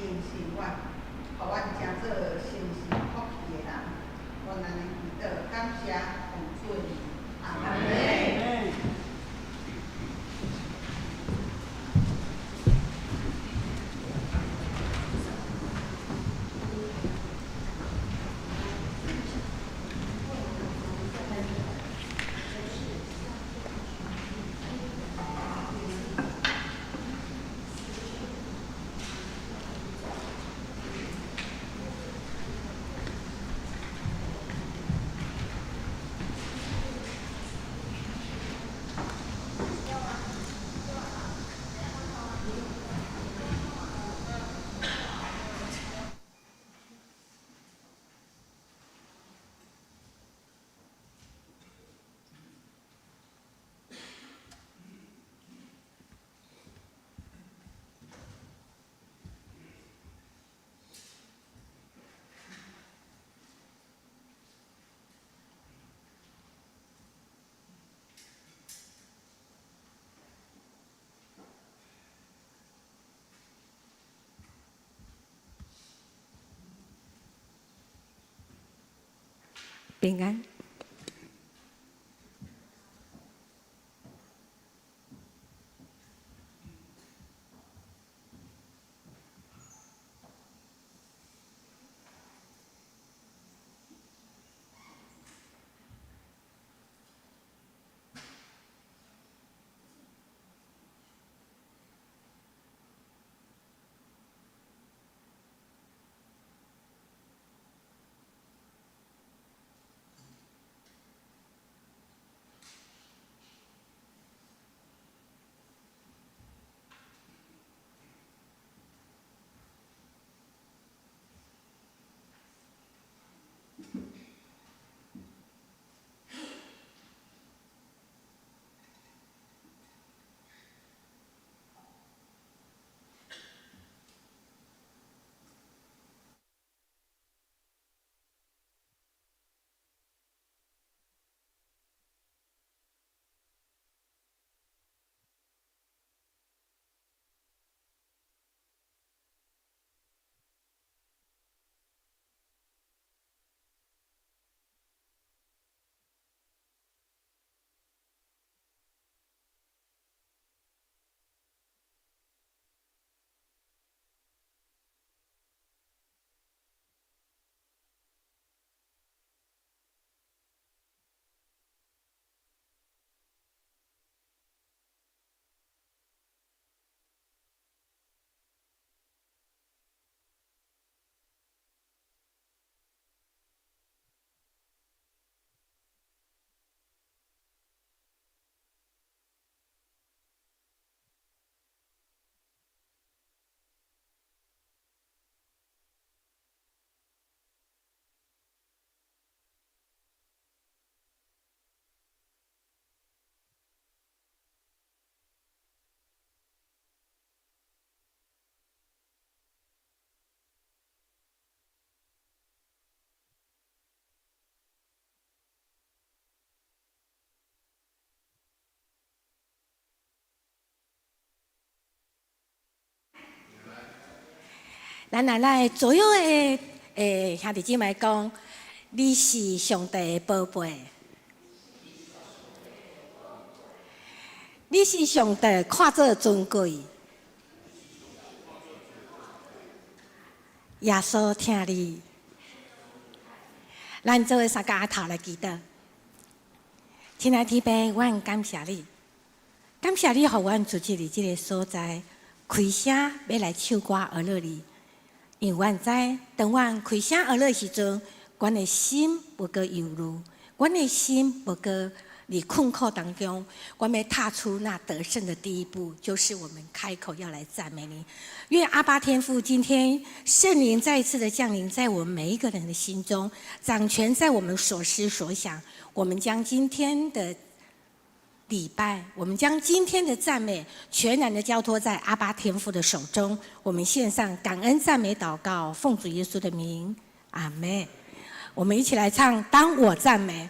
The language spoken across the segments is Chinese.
应心愿，互阮成做成是福气的人。我咱的祈祷，感谢奉主名，阿门。平安。咱来所有的兄弟姊妹讲，你是上帝的宝贝，你是上帝看作尊贵。耶稣听你，咱做三家头来祈祷。亲爱的天父，阮感谢你，感谢你，互阮出去伫这个所在，开声要来唱歌而乐你。因为阮知，当阮开声而乐时阵，阮的心无过忧虑，阮的心无过伫困苦当中，阮要踏出那得胜的第一步，就是我们开口要来赞美你。愿阿爸天父今天圣灵再一次的降临在我们每一个人的心中，掌权在我们所思所想。我们将今天的礼拜，我们将今天的赞美全然的交托在阿爸天父的手中。我们献上感恩赞美祷告，奉主耶稣的名，阿们。我们一起来唱《当我赞美》。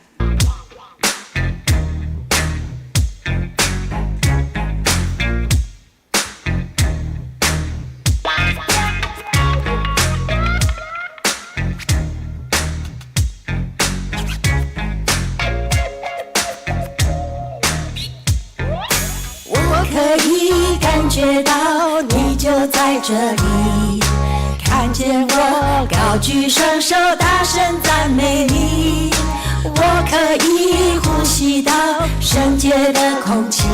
觉到你就在这里，看见我高举双手大声赞美你，我可以呼吸到圣洁的空气，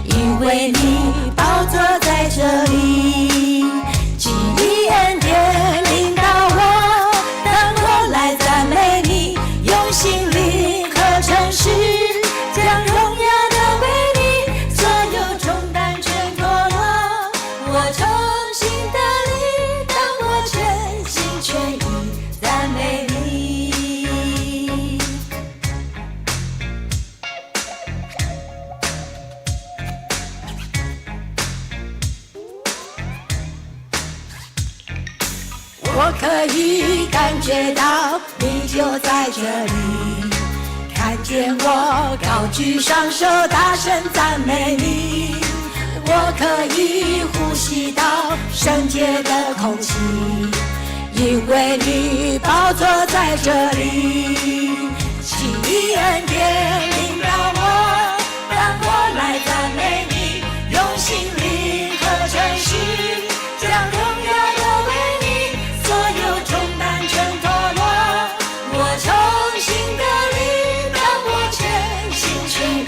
因为你宝座在这里，基于恩典领导我，当我来赞美你，用心灵和诚实将荣耀都归你，所有重担全脱落，我重新得力，当我全心全意赞美你。我可以感觉到你就在这里，看见我高举双手大声赞美你，我可以呼吸到圣洁的空气，因为你宝座在这里，奇异恩典领导我，当我来赞美你，用心灵和诚实将荣耀都归你，所有重担全脱落，我重新得力，当我全心全意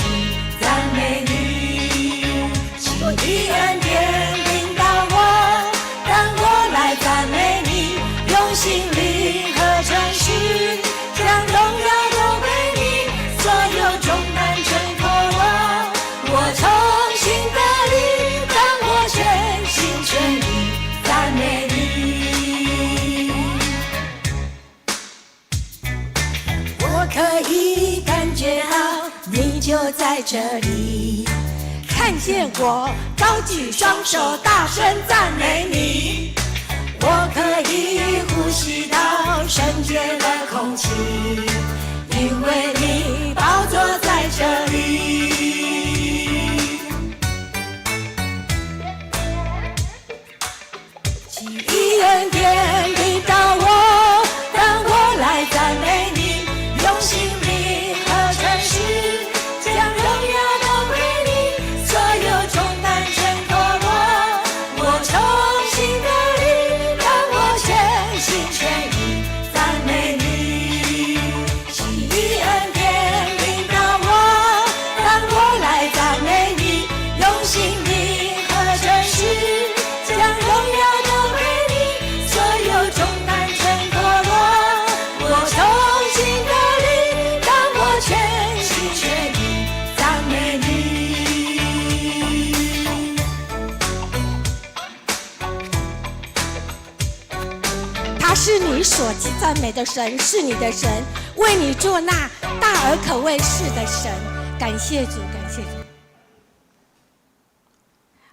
赞美你，奇异恩典领导我，当我来赞美你，用心灵和诚实将荣耀都归你，所有重担全脱落，我重新得力，当我全心全意赞美你。我可以感觉到你就在这里，看见我高举双手大声赞美你，我可以呼吸到圣洁的空气，因为你宝座在这里，奇异恩典领导我，当我来赞美你，用心灵和诚实将荣耀都归你，所有重担全脱落，我重新得力，当我全心全意赞美你，奇异恩典领导我，当我来赞美你，用心灵和诚实将荣耀都归你，所有重担全脱落，我重新得力，当我全心全意赞美你。他是你所赞美的神，是你的神，为你做那大而可畏事的神。感谢主，感谢主。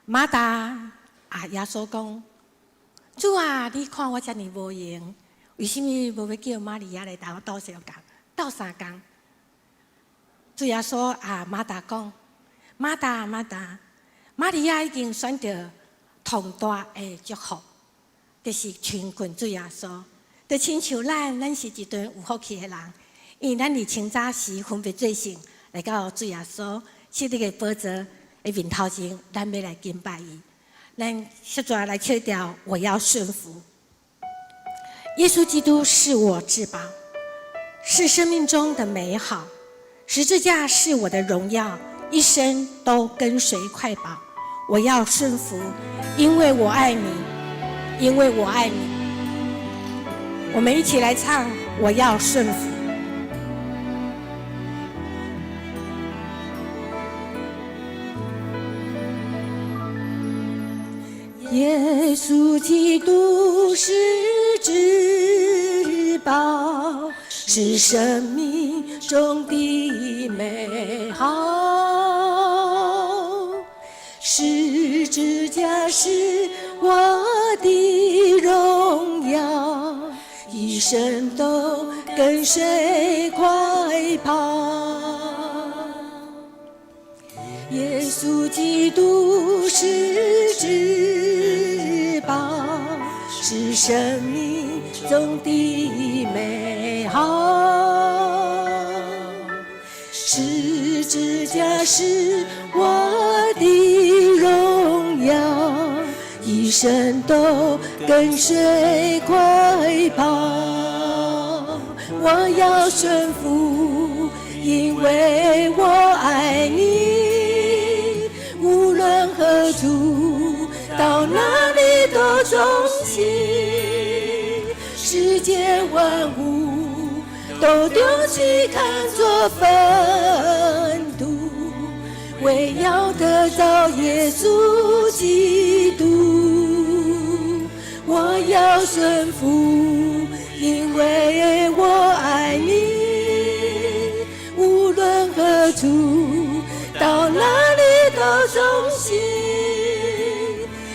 马达啊，耶稣讲：主啊，你看我这么无用，为什么无要叫玛利亚来打我斗相共、斗三工？主耶稣啊，马达讲：马达，马达，玛利亚已经选择同大的祝福。就是全群主耶稣，就亲像咱是一群有福气的人，因为咱伫清早时分别罪性来到主耶稣设立的宝座的面头前，咱要来敬拜伊。咱接着来唱调，我要顺服。耶稣基督是我至宝，是生命中的美好，十字架是我的荣耀，一生都跟随快跑。我要顺服，因为我爱你。因为我爱你，我们一起来唱，我要顺服。耶稣基督是至宝，是生命中的美好，十字架是我的荣耀，一生都跟随快跑。耶稣基督是至宝，是生命中的美好，十字架是我的荣生都跟随快跑。我要顺服，因为我爱你。无论何处，到哪里都忠心。世间万物都丢弃，看作粪土，为要得到耶稣基督。我要顺服，因为我爱你。无论何处，到哪里都忠心，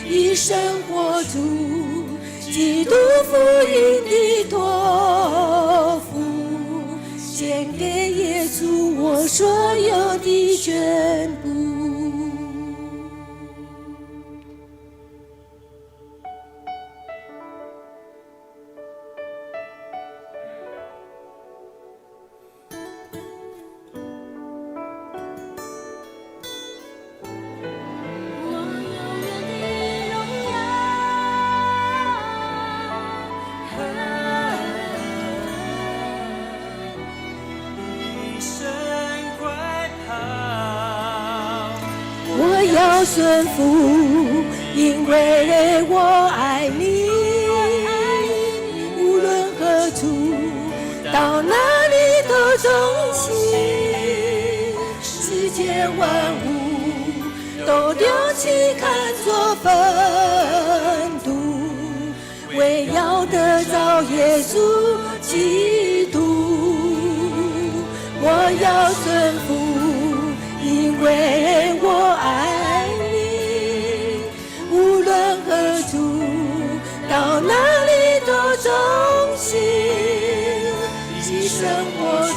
以生活出基督福音的托付，献给耶稣我所有的全部。我要顺服，因为我爱你。无论何处，到哪里都忠心。世间万物都丢弃，看作粪土，为要得着耶稣基督。我要顺服，因为我爱你。无论何处，到哪里都忠心，以生活出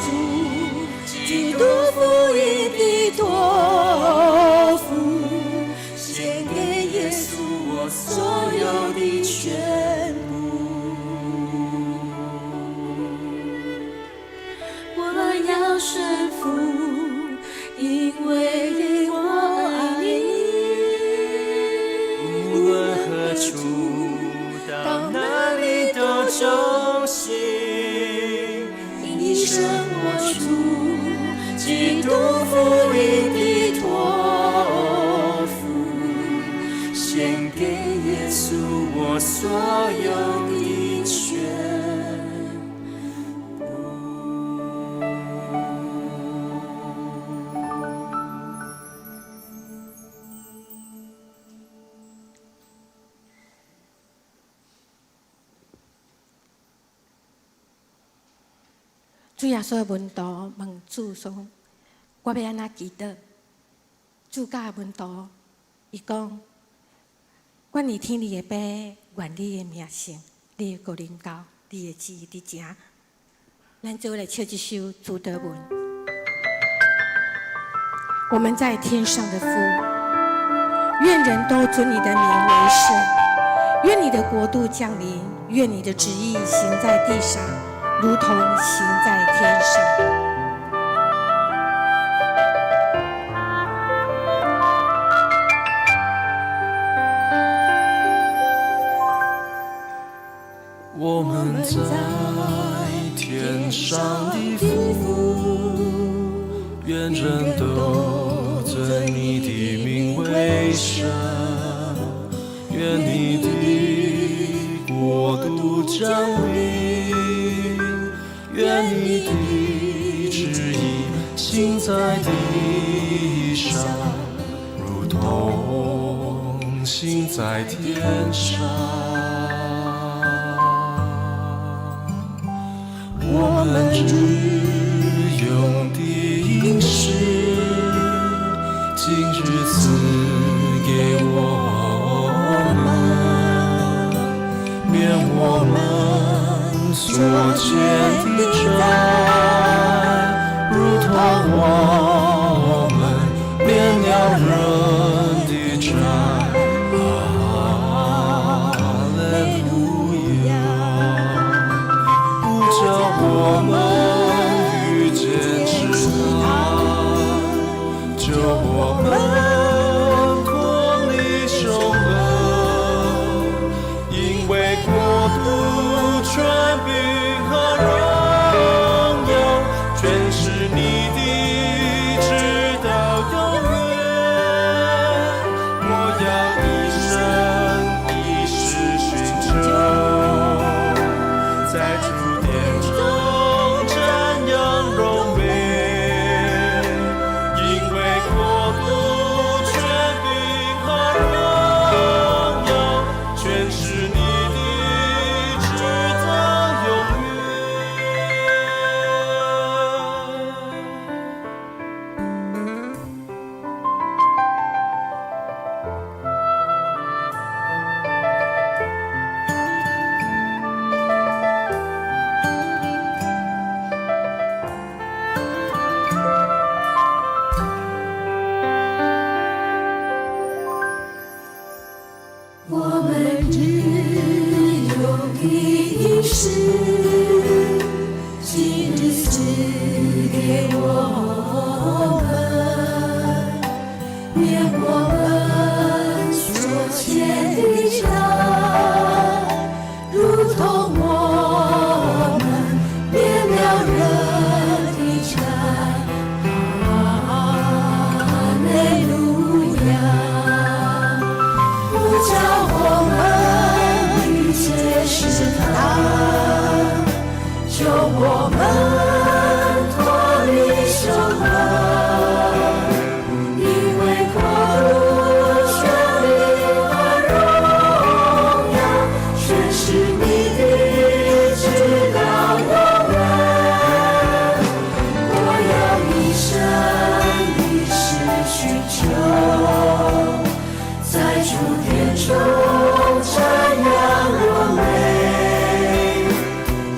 基督福音的托付，献给耶稣我所有的全部。我要顺服，因为我爱你。无论何处，到哪里都忠心，以生活出基督福音的托付，献给耶稣我所有的全主耶稣的门徒问主说：“我要安怎祈祷？”主教的门徒伊讲：“愿你天你的爸，愿你的名声，你的国临到，你的旨意伫成。”咱就来唱这首《主的文》。我们在天上的父，愿人都尊你的名为圣，愿你的国度降临，愿你的旨意行在地上，如同行在天上。我们在天上的父，愿人都尊你的名为圣，愿你的国度降临，愿你的旨意行在地上，如同行在天上。我们日用的饮食，今日赐给我们，免我们所欠的债，如同我们免了人的债。我们遇见知道，救我们脱离凶恶，权柄和荣耀，全是你的，直到永远。我要一生一世寻求，在主殿中瞻仰荣美，因为国度、权柄和荣耀，全是你的，直到永远。我们只有一世，今日赐给我们，免我们所欠的债，如同我们免了人的债。哈利路亚！不叫我们遇见试探，救我们脱离凶恶。因为国度、权柄和荣耀，全是你的，直到永远。我要一生一世寻求，在主殿中瞻仰荣美，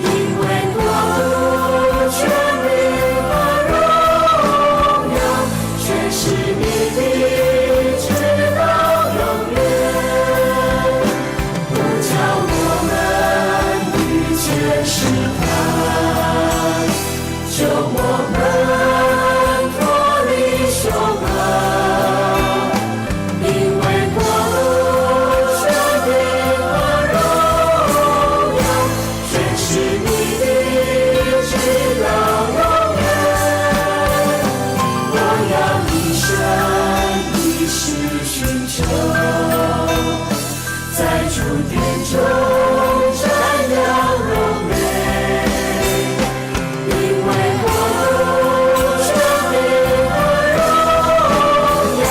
因为国度、权柄和荣耀，全是你的，直到永远。不叫我们遇见试探，救我们脱离凶恶。因为国度、权柄和荣耀，全是你的，直到永远。我要一生一世寻求，在主殿中瞻仰荣美，因为国度、权柄和荣耀，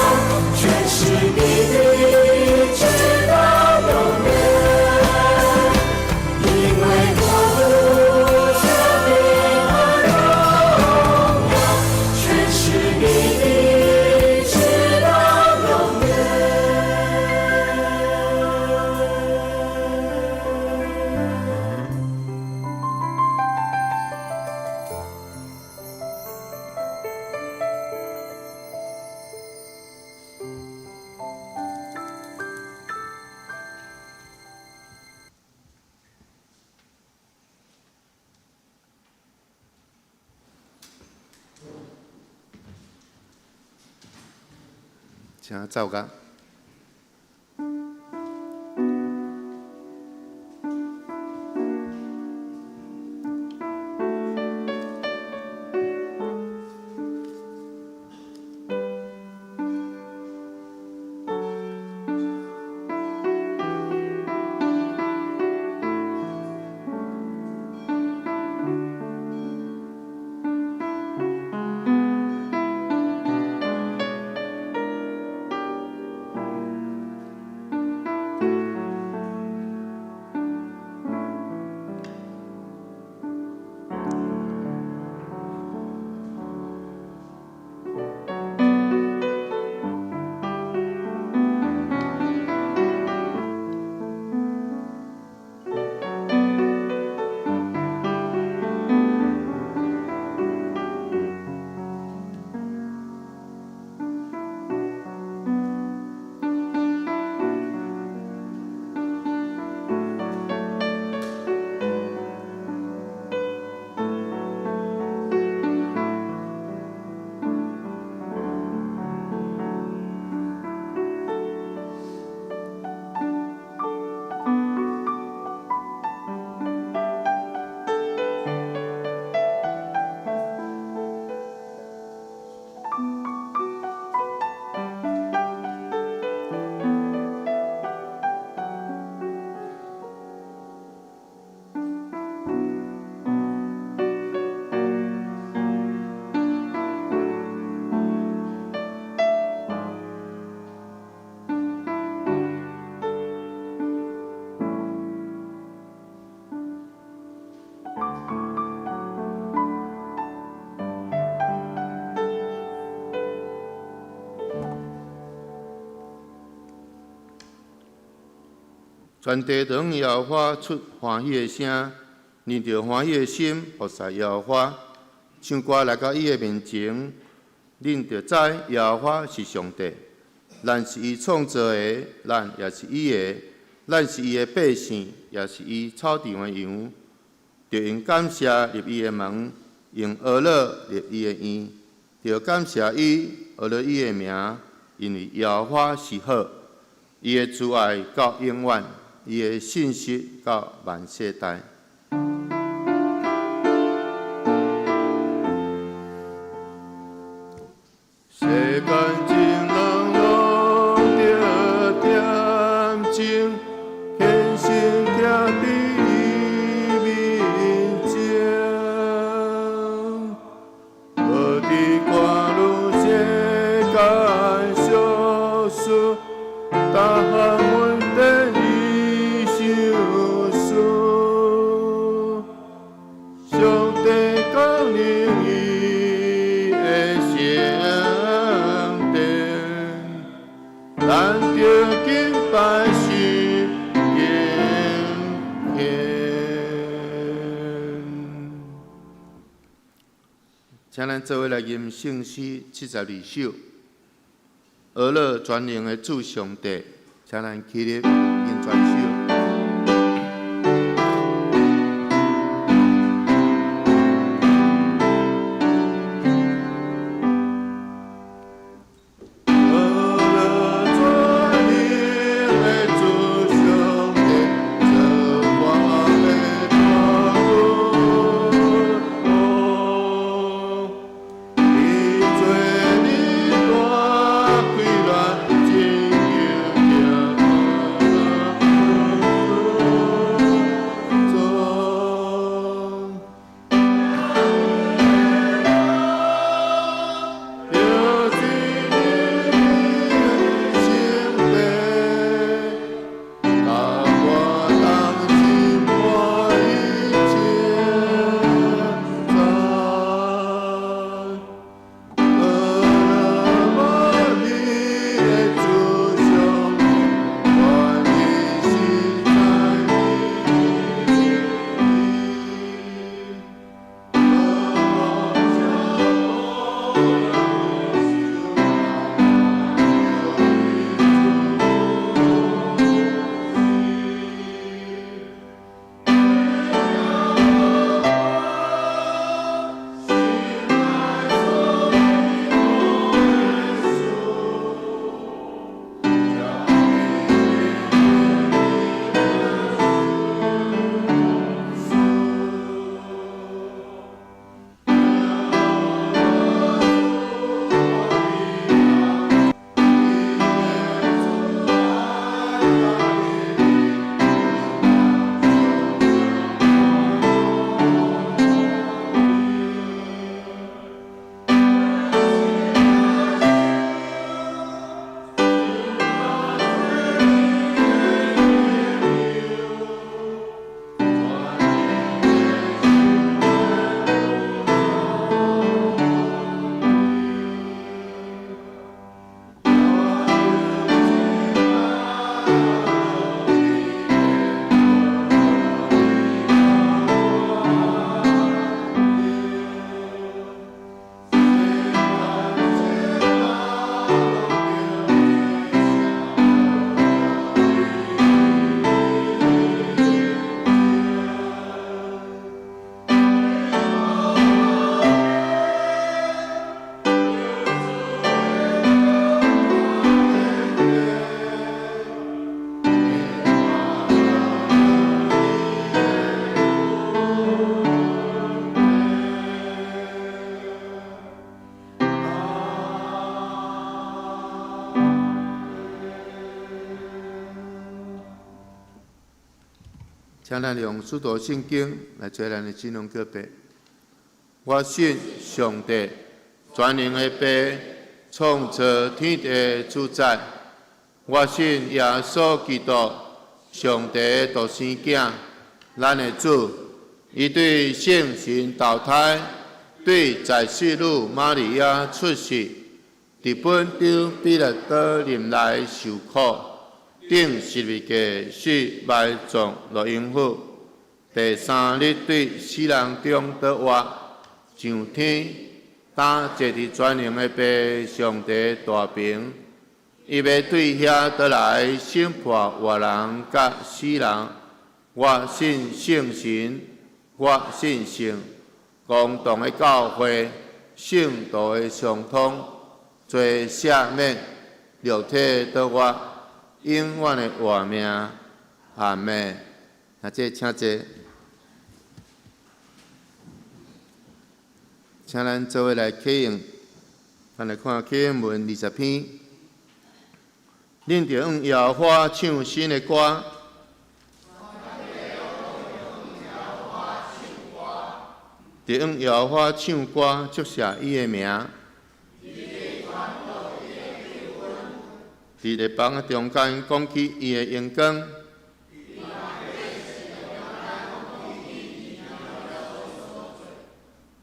全是你的，直到永远。因为国度、权柄和荣耀，全是你的，直到永远。请赵刚。全地堂耶和华出欢喜的声，认着欢喜的心，服侍耶和华。唱歌来到伊的面前，恁着知耶和华是上帝，咱是伊创造的，咱也是伊的，咱是伊的百姓，也是伊草场的羊。着用感谢入伊的门，用俄乐入伊的院，着感谢伊，俄乐伊的名，因为耶和华是好，伊的慈爱到永远，伊的信实到万世代。世间情人用着点情，献身徛伫伊面前。无伫赶路世间小事，逐项稳定伊手事。上帝降临伊的圣殿，咱着敬拜是敬虔。请咱做伙来吟圣诗72首，俄勒全能的主上帝，请咱起立吟全首。请咱用使徒圣经来做咱的信仰告白。我信上帝，全能的父，创造天地的主宰。我信耶稣基督，上帝的独生囝，咱的主。伊对圣神投胎，对在世女玛利亚出世，伫本丢彼拉多林内受苦，伫顶12个死埋葬落阴府。第3日对死人中倒活，上天打坐伫全能的爸上帝大屏，伊要对遐倒来审判活人甲死人。我信圣神，我信圣，公堂的教会，圣道的相通，罪赦免，肉体倒活，永远的活命。阿门。那这请坐。请咱做伙来启用，咱来看启用文20篇。恁着用摇花唱新的歌，着用摇花唱歌，祝谢伊的名。伫日房的中间讲起伊的荣光。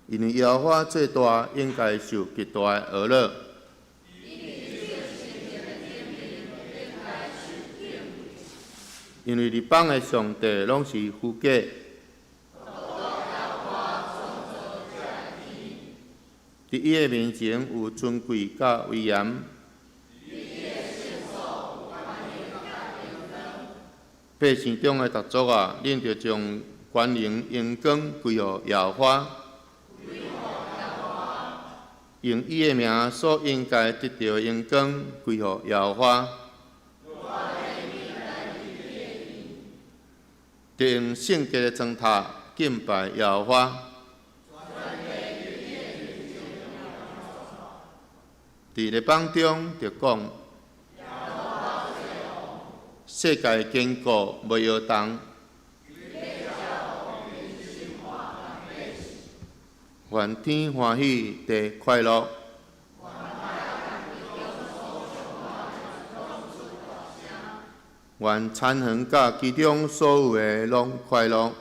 因为摇花最大，应该受极大的娱乐。因为日邦的上帝拢是虚假。伫伊的面前有尊贵甲威严。百姓中的大族啊，恁着将权能荣光归予摇花。用伊的名所应该得到的荣光归予摇花，就用圣洁的砖塔敬拜摇花。伫日邦中就讲，世界坚固袂摇动。愿天欢喜，地快乐。愿田园甲其中所有的拢快乐。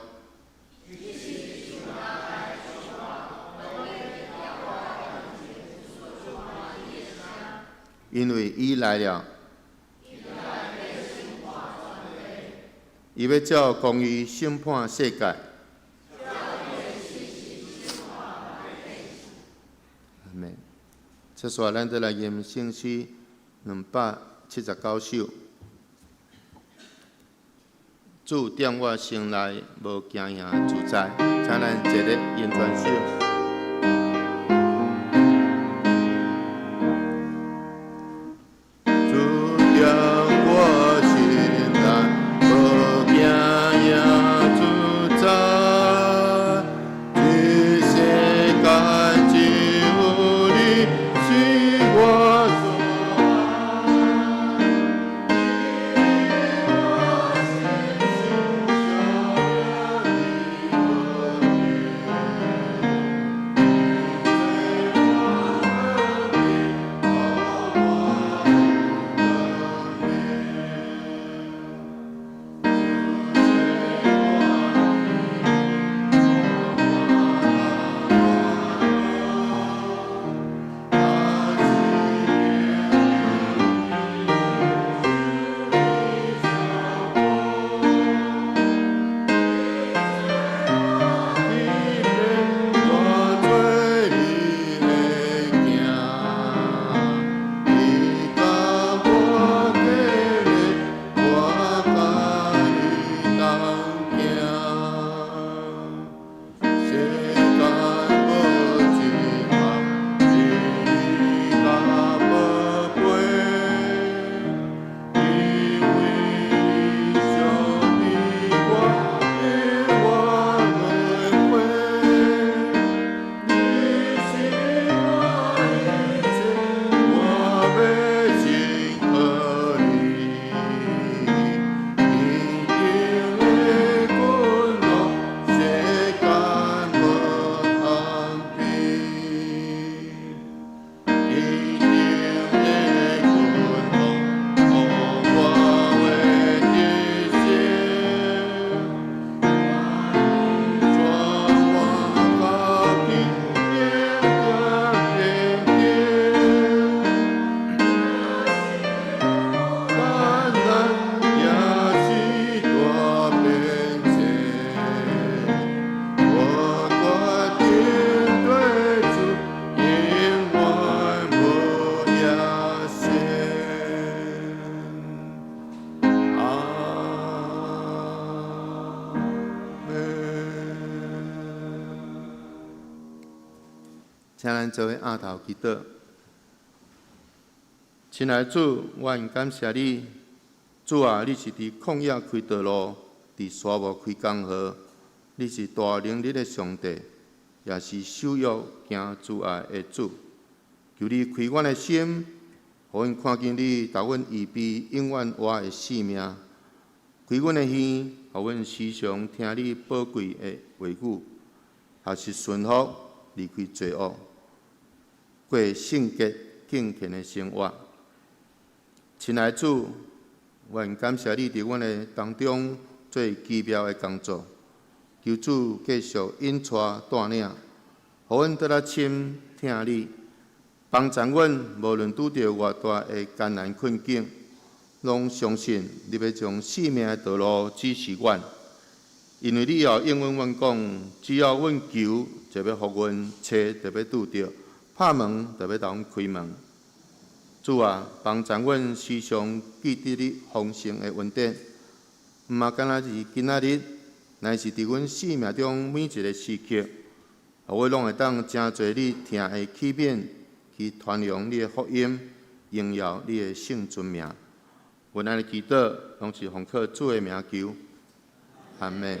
因为伊来了，伊要照公义审判世界。接下来，咱再来念圣诗279首。主点我心内，无惊吓自在，请咱一个演全首。请咱做伙仰头祈祷。亲爱的主，我很感谢你，主啊，你是伫旷野开道路，伫沙漠开江河，你是大能力的上帝，也是守约行主爱的主。求你开阮的心，互阮看见你投阮预备永远活的性命。开阮的耳，互阮时常听你宝贵的话语，学习顺服，离开罪恶，过圣洁敬虔的生活。亲爱的主，我很感谢你伫阮的当中做奇妙的工作，求主继续引带带领，互阮得来亲听你，帮助阮无论拄着偌大的艰难困境，拢相信你要将生命的道路指示阮，因为你要应允阮讲，只要阮求，就要互阮找，就要拄着，拍门就要同阮开门。主啊，帮助阮时常记得你丰盛的恩典，毋嘛干那是今仔日，乃是伫阮生命中每一个时刻，互我拢会当真侪你听的启勉，去传扬你的福音，荣耀你的圣尊名。阮安尼祈祷，拢是奉靠主的名求，阿门。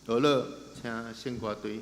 好了，请圣歌队。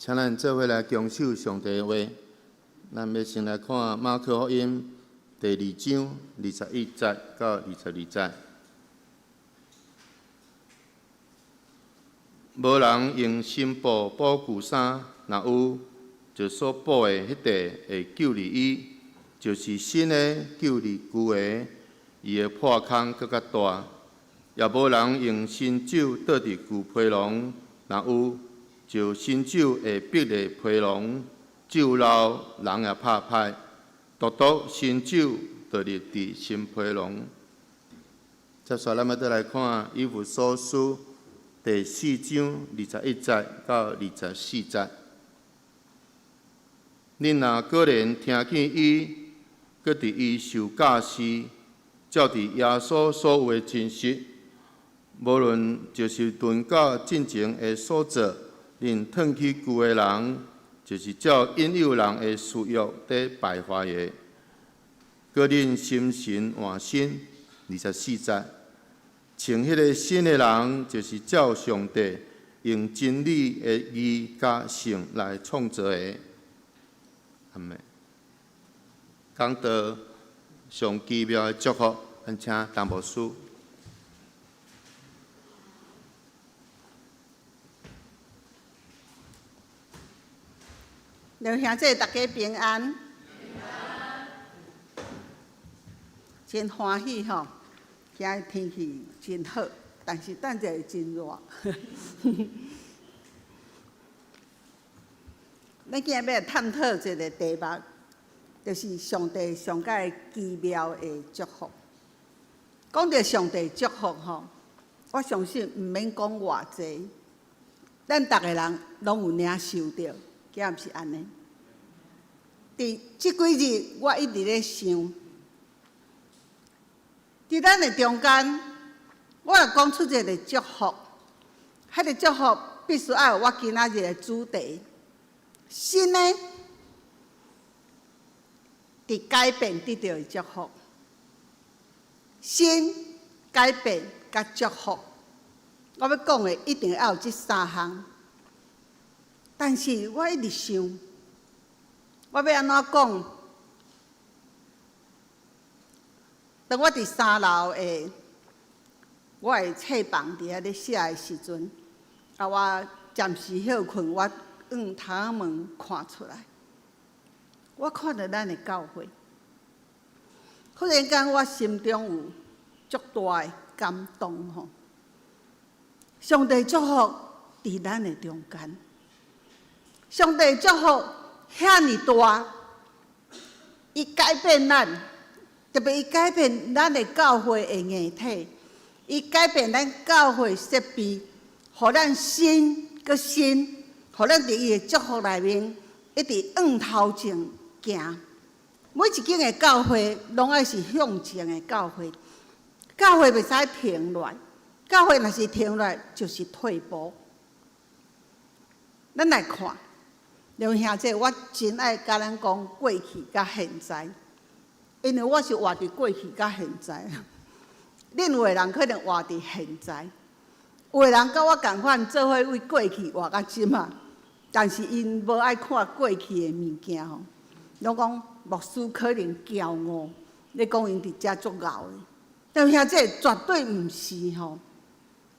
请咱做伙来恭守上帝的话。咱要先来看马可福音第2章21节到22节。无人用新布补旧衫，若有，就所补的迄块会救你伊，就是新的救你旧的，伊的破空更较大。也无人用新酒倒伫旧皮囊，若有，就新酒会逼咧皮囊，酒老人也拍歹。独新酒倒入伫新皮囊。接下来，咱要来看以弗所书第4章21节到24节。恁若果然听见伊，搁伫伊受教示，照伫耶稣所有的真实，无论就是遁到进前的所做，恁褪去旧的人，就是照引诱人的私欲在败坏的，搁恁心神换新。24节，穿迄个新的人，就是照上帝用真理的义甲性来创造的。阿门。讲到上奇妙的祝福，咱请陈牧师。刘兄弟，大家平安，真欢喜吼！今日天气真好，但是等者会真热。咱今日要探讨一个题目，就是上帝上界奇妙的祝福。讲到上帝祝福吼，我相信毋免讲偌济，咱逐个人拢有领受到。敢毋是安尼？伫即几日，我一直咧想，伫咱的中间，我若讲出一个祝福，迄个祝福必须要有我今仔日的主题：新的伫改变得到的祝福，新改变甲祝福。我要讲的一定要有这3项。但是我一直想，我要安怎讲？当我伫3楼的我的册房伫遐咧写的时阵，我暂时休困，我往窗仔门看出来，我看到咱的教会，忽然间我心中有足大的感动吼！上帝祝福伫咱的中间。上帝祝福遐尼大，伊改变咱，特别伊改变咱的教会的硬体，伊改变咱教会设备，互咱新搁新，互咱伫伊的祝福内面一直往头前行。每一间的教会拢爱是向前的教会，教会袂使停落，教会若是停落就是退步。咱来看。刘兄弟，我真爱甲咱讲过去甲现在，因为我是活伫过去甲现在。恁有的人可能活伫现在，有的人甲我共款做伙为过去活到即仔，但是因无爱看过去的物件吼，拢讲牧师可能骄傲，你讲因伫遮足敖的。刘兄弟，绝对毋是吼。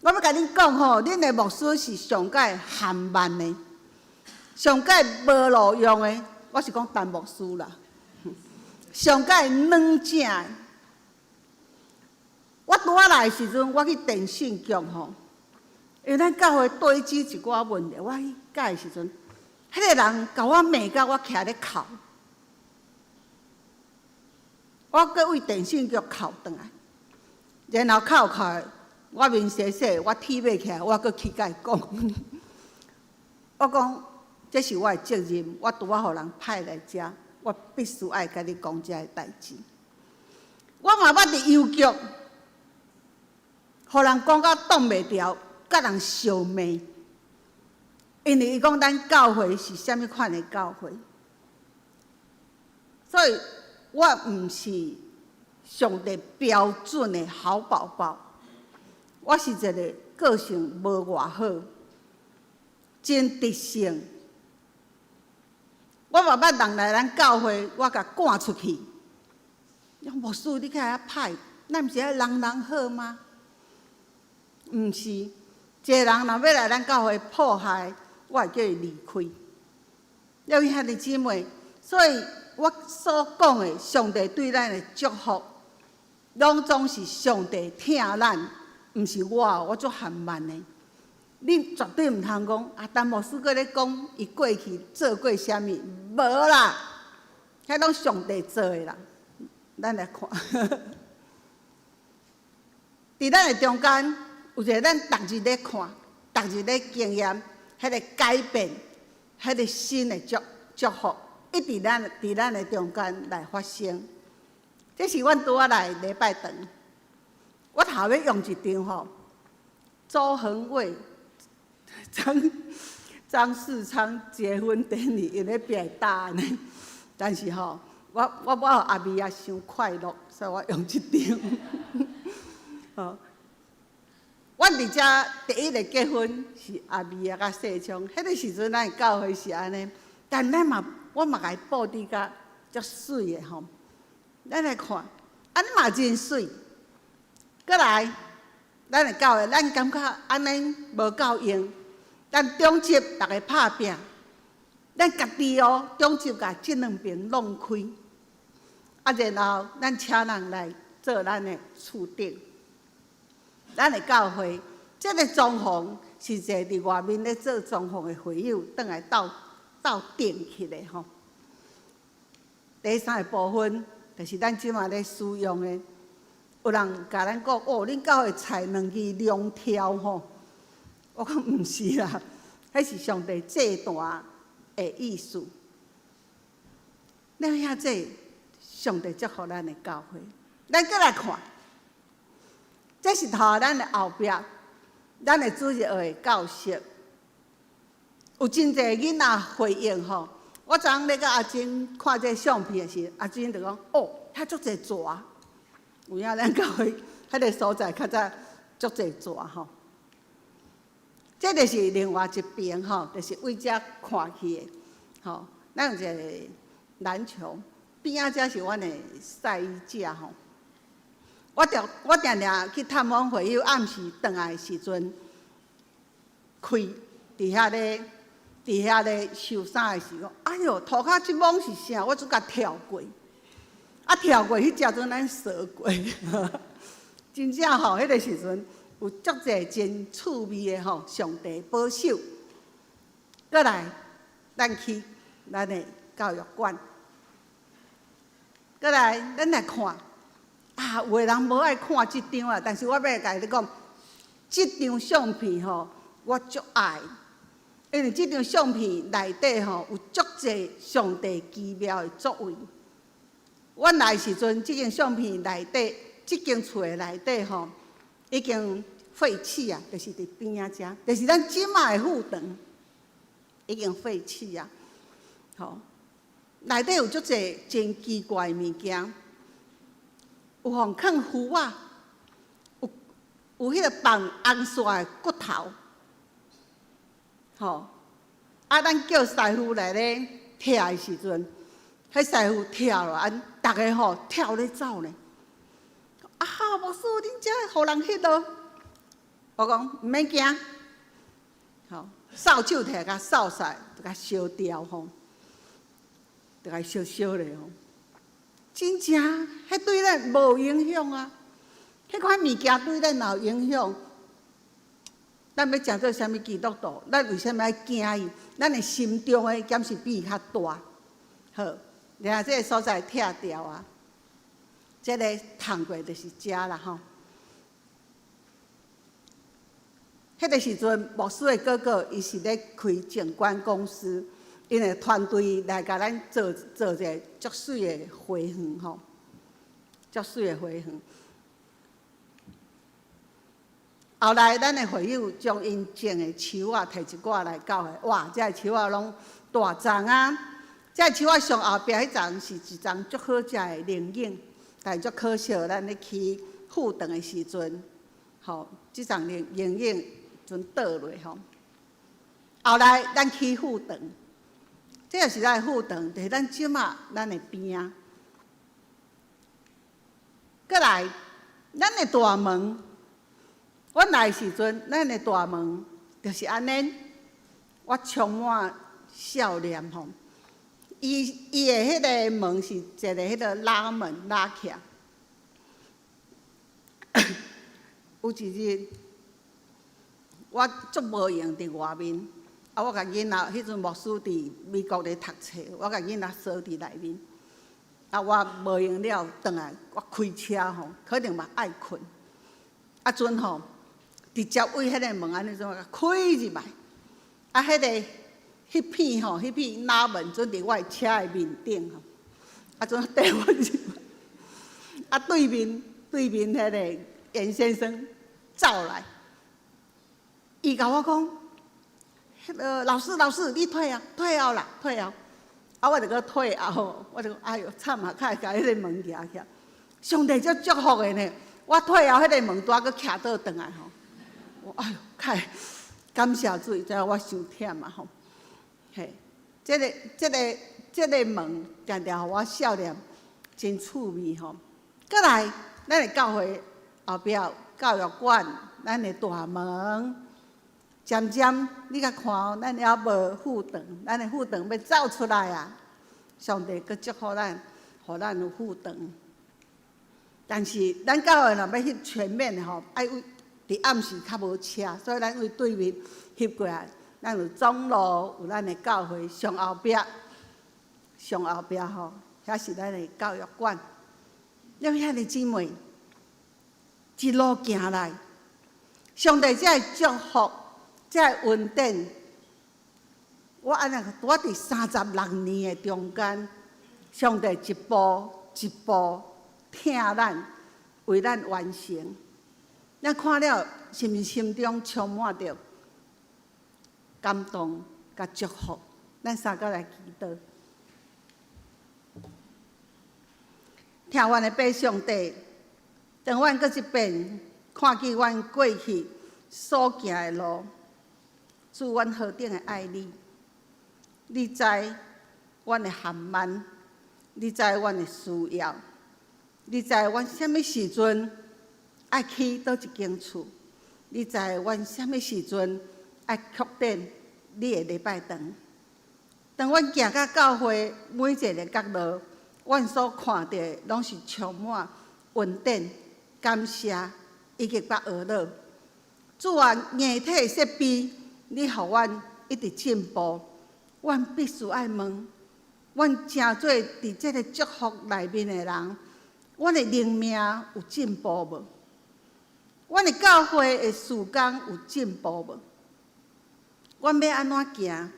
我要甲恁讲吼，恁的牧师是上界含慢的。上界无路用的，我是讲陈牧师啦。上界软正的，我拄仔来的时阵，我去电信局吼，因为咱教会堆积一寡问题，我去改的时阵，迄个人甲我骂到我徛咧哭，我搁为电信局哭转来，然后哭的，我面洗洗，我铁尾起来，我搁去甲伊讲，我讲。这是我的责任，我拄仔互人派来遮，我必须爱甲你讲遮个代志。我嘛捌伫邮局，互人讲到挡袂牢，甲人相骂，因为伊讲咱教会是啥物款的教会，所以我毋是上帝标准的好宝宝，我是一个个性无偌好，真直性。我嘛捌人来咱教会，我甲赶出去。牧师，你起来歹，咱毋是爱人人好吗？毋是，一个人若要来咱教会迫害，我会叫伊离开。了兄弟姊妹，所以我所讲的上帝对咱的祝福，拢总是上帝疼咱，毋是我足含慢的。你绝对毋通讲啊！但牧师搁咧讲伊过去做过啥物，无啦，迄拢上帝做的啦。咱来看，伫咱的中间有一个咱逐日咧看，逐日咧经验，迄个改变，迄个新的祝福，一直伫咱的中间来发生。这是阮拄仔来礼拜堂，我头要用一张吼，周恒伟、张世昌结婚典礼用咧表达呢，但是吼。我阿咪也伤快乐，所以我用这张。哦，阮伫遮第一个结婚是阿咪啊甲世昌，迄个时阵咱教会是安尼，但我嘛甲伊布置甲足水的吼。咱来看，安尼嘛真水。过来，咱的教会，咱感觉安尼无够用，咱中级逐个拍拼，咱家己哦，中级甲即两边弄开。啊，然后咱请人来做咱的厝顶，咱的教会，这个装潢是一个伫外面咧做装潢的会友，倒来斗顶起来吼。第三个部分就是咱即马咧使用的，有人甲咱讲哦，恁教会菜两支两条吼，我讲毋是啦，迄是上帝这段的意思。咱遐这。上帝祝福咱的教会，咱再来看，这是头咱的后壁，咱的主日学的教室，有真侪囡仔回应吼。我昨昏咧甲阿珍看这相片的时候，阿珍就讲：哦，遐足侪蛇，有影咱教会迄个所在较早足侪蛇吼。这就是另外一边吼，就是为遮看去的吼。咱有一个篮球。边仔遮是阮的晒衣架吼，我常常去探访会友，暗时转来的时阵，开伫遐咧收衫的时候，哎哟，涂骹即网是啥？我只甲跳过，啊跳过迄只阵咱踅过，真正吼，迄个时阵有足侪真趣味的吼，上帝保守。过来，咱去咱的教育馆。过来，咱来看啊！有个人无爱看即张啊，但是我要甲你讲，即张相片吼，我足爱，因为即张相片内底吼有足侪上帝奇妙的作为。阮来时阵，即张相片内底，即间厝的内底吼，已经废弃啊，就是伫边仔遮，就是咱即卖的副堂已经废弃啊，吼。内底有足侪真奇怪的物件，有放放鱼仔，有迄个放红线的骨头，吼。啊，咱叫师傅来咧拆的时阵，迄师傅跳了，逐个吼跳咧走呢。啊，牧师，恁遮互人翕咯？我讲毋免惊，吼，扫帚摕甲扫晒，甲烧掉吼。就来烧烧咧吼，真正，迄对咱无影响啊！迄款物件对咱有影响。咱要食做啥物基督徒，咱为什么爱惊伊？咱的心中的敢是比伊较大？好，然后这个所在拆掉啊，这个通过就是遮啦吼。迄个时阵，牧师的哥哥伊是咧开景观公司。因为团队来甲咱做一个足水的花园吼，足水的花园。后来咱的会友将因种的树仔摕一挂来教的，哇！这树仔拢大丛啊！这树仔上后壁迄丛是一丛足好食的灵应，但足可惜，咱咧去副堂的时阵，吼，这丛灵应阵倒落吼。后来咱去副堂。这就是咱的护肠，就是咱即马咱的边啊。过来，咱的大门，我来的时阵，咱的大门就是安尼，我充满笑脸吼。伊的迄个门是一个迄个拉门拉起来。有一日，我足无闲伫外面，我甲囡仔，迄阵牧师伫美国咧读册，我甲囡仔锁伫内面。我无闲了，转来我开车吼，可能嘛爱困。阵吼，直接为迄个门安尼种开入来。迄片迄片拉门准伫我的车的面顶吼。阵带我入来。对面迄个严先生走来，伊甲我讲：“迄个老师，你退后啦。”我就搁退后，我就哎哟惨啊！较会甲迄个门夹起来。上帝足祝福的呢，我退后迄个门带搁徛倒转来吼。我哎哟，较感谢主，知影我伤忝啊吼。嘿，这个门常常互我笑脸真趣味吼。过来，咱的教会后壁教育馆，咱的大门。渐渐，你甲看哦，咱还无护肠，咱的护肠要走出来啊！上帝搁祝福咱，互咱有护肠。但是咱教会若要翕全面的吼，爱为伫暗时较无车，所以咱为对面翕过来，咱有总路，有咱的教会上后壁吼，遐是咱的教育馆。因为遐个姊妹一路行来，上帝才会祝福。才会稳定。我安尼，我伫36年的中间，上帝一步一步听咱，为咱完成。咱看了，是毋是心中充满着感动甲祝福？咱三个来祈祷。听阮的爬上帝，当阮搁一遍看见阮过去所行的路。主，阮何等的爱你！你知阮的含慢，你知阮的需要，你知阮什么时阵爱去倒一间厝，你知阮什么时阵爱确定你的礼拜堂。当阮行到教会每一个角落，阮所看到的拢是充满稳定、感谢以及把学乐。主啊，硬体设备。你互阮一直进步，阮必须爱问：阮真做伫这个祝福内面的人，阮的灵命有进步无？阮的教会的事工有进步无？阮要安怎行？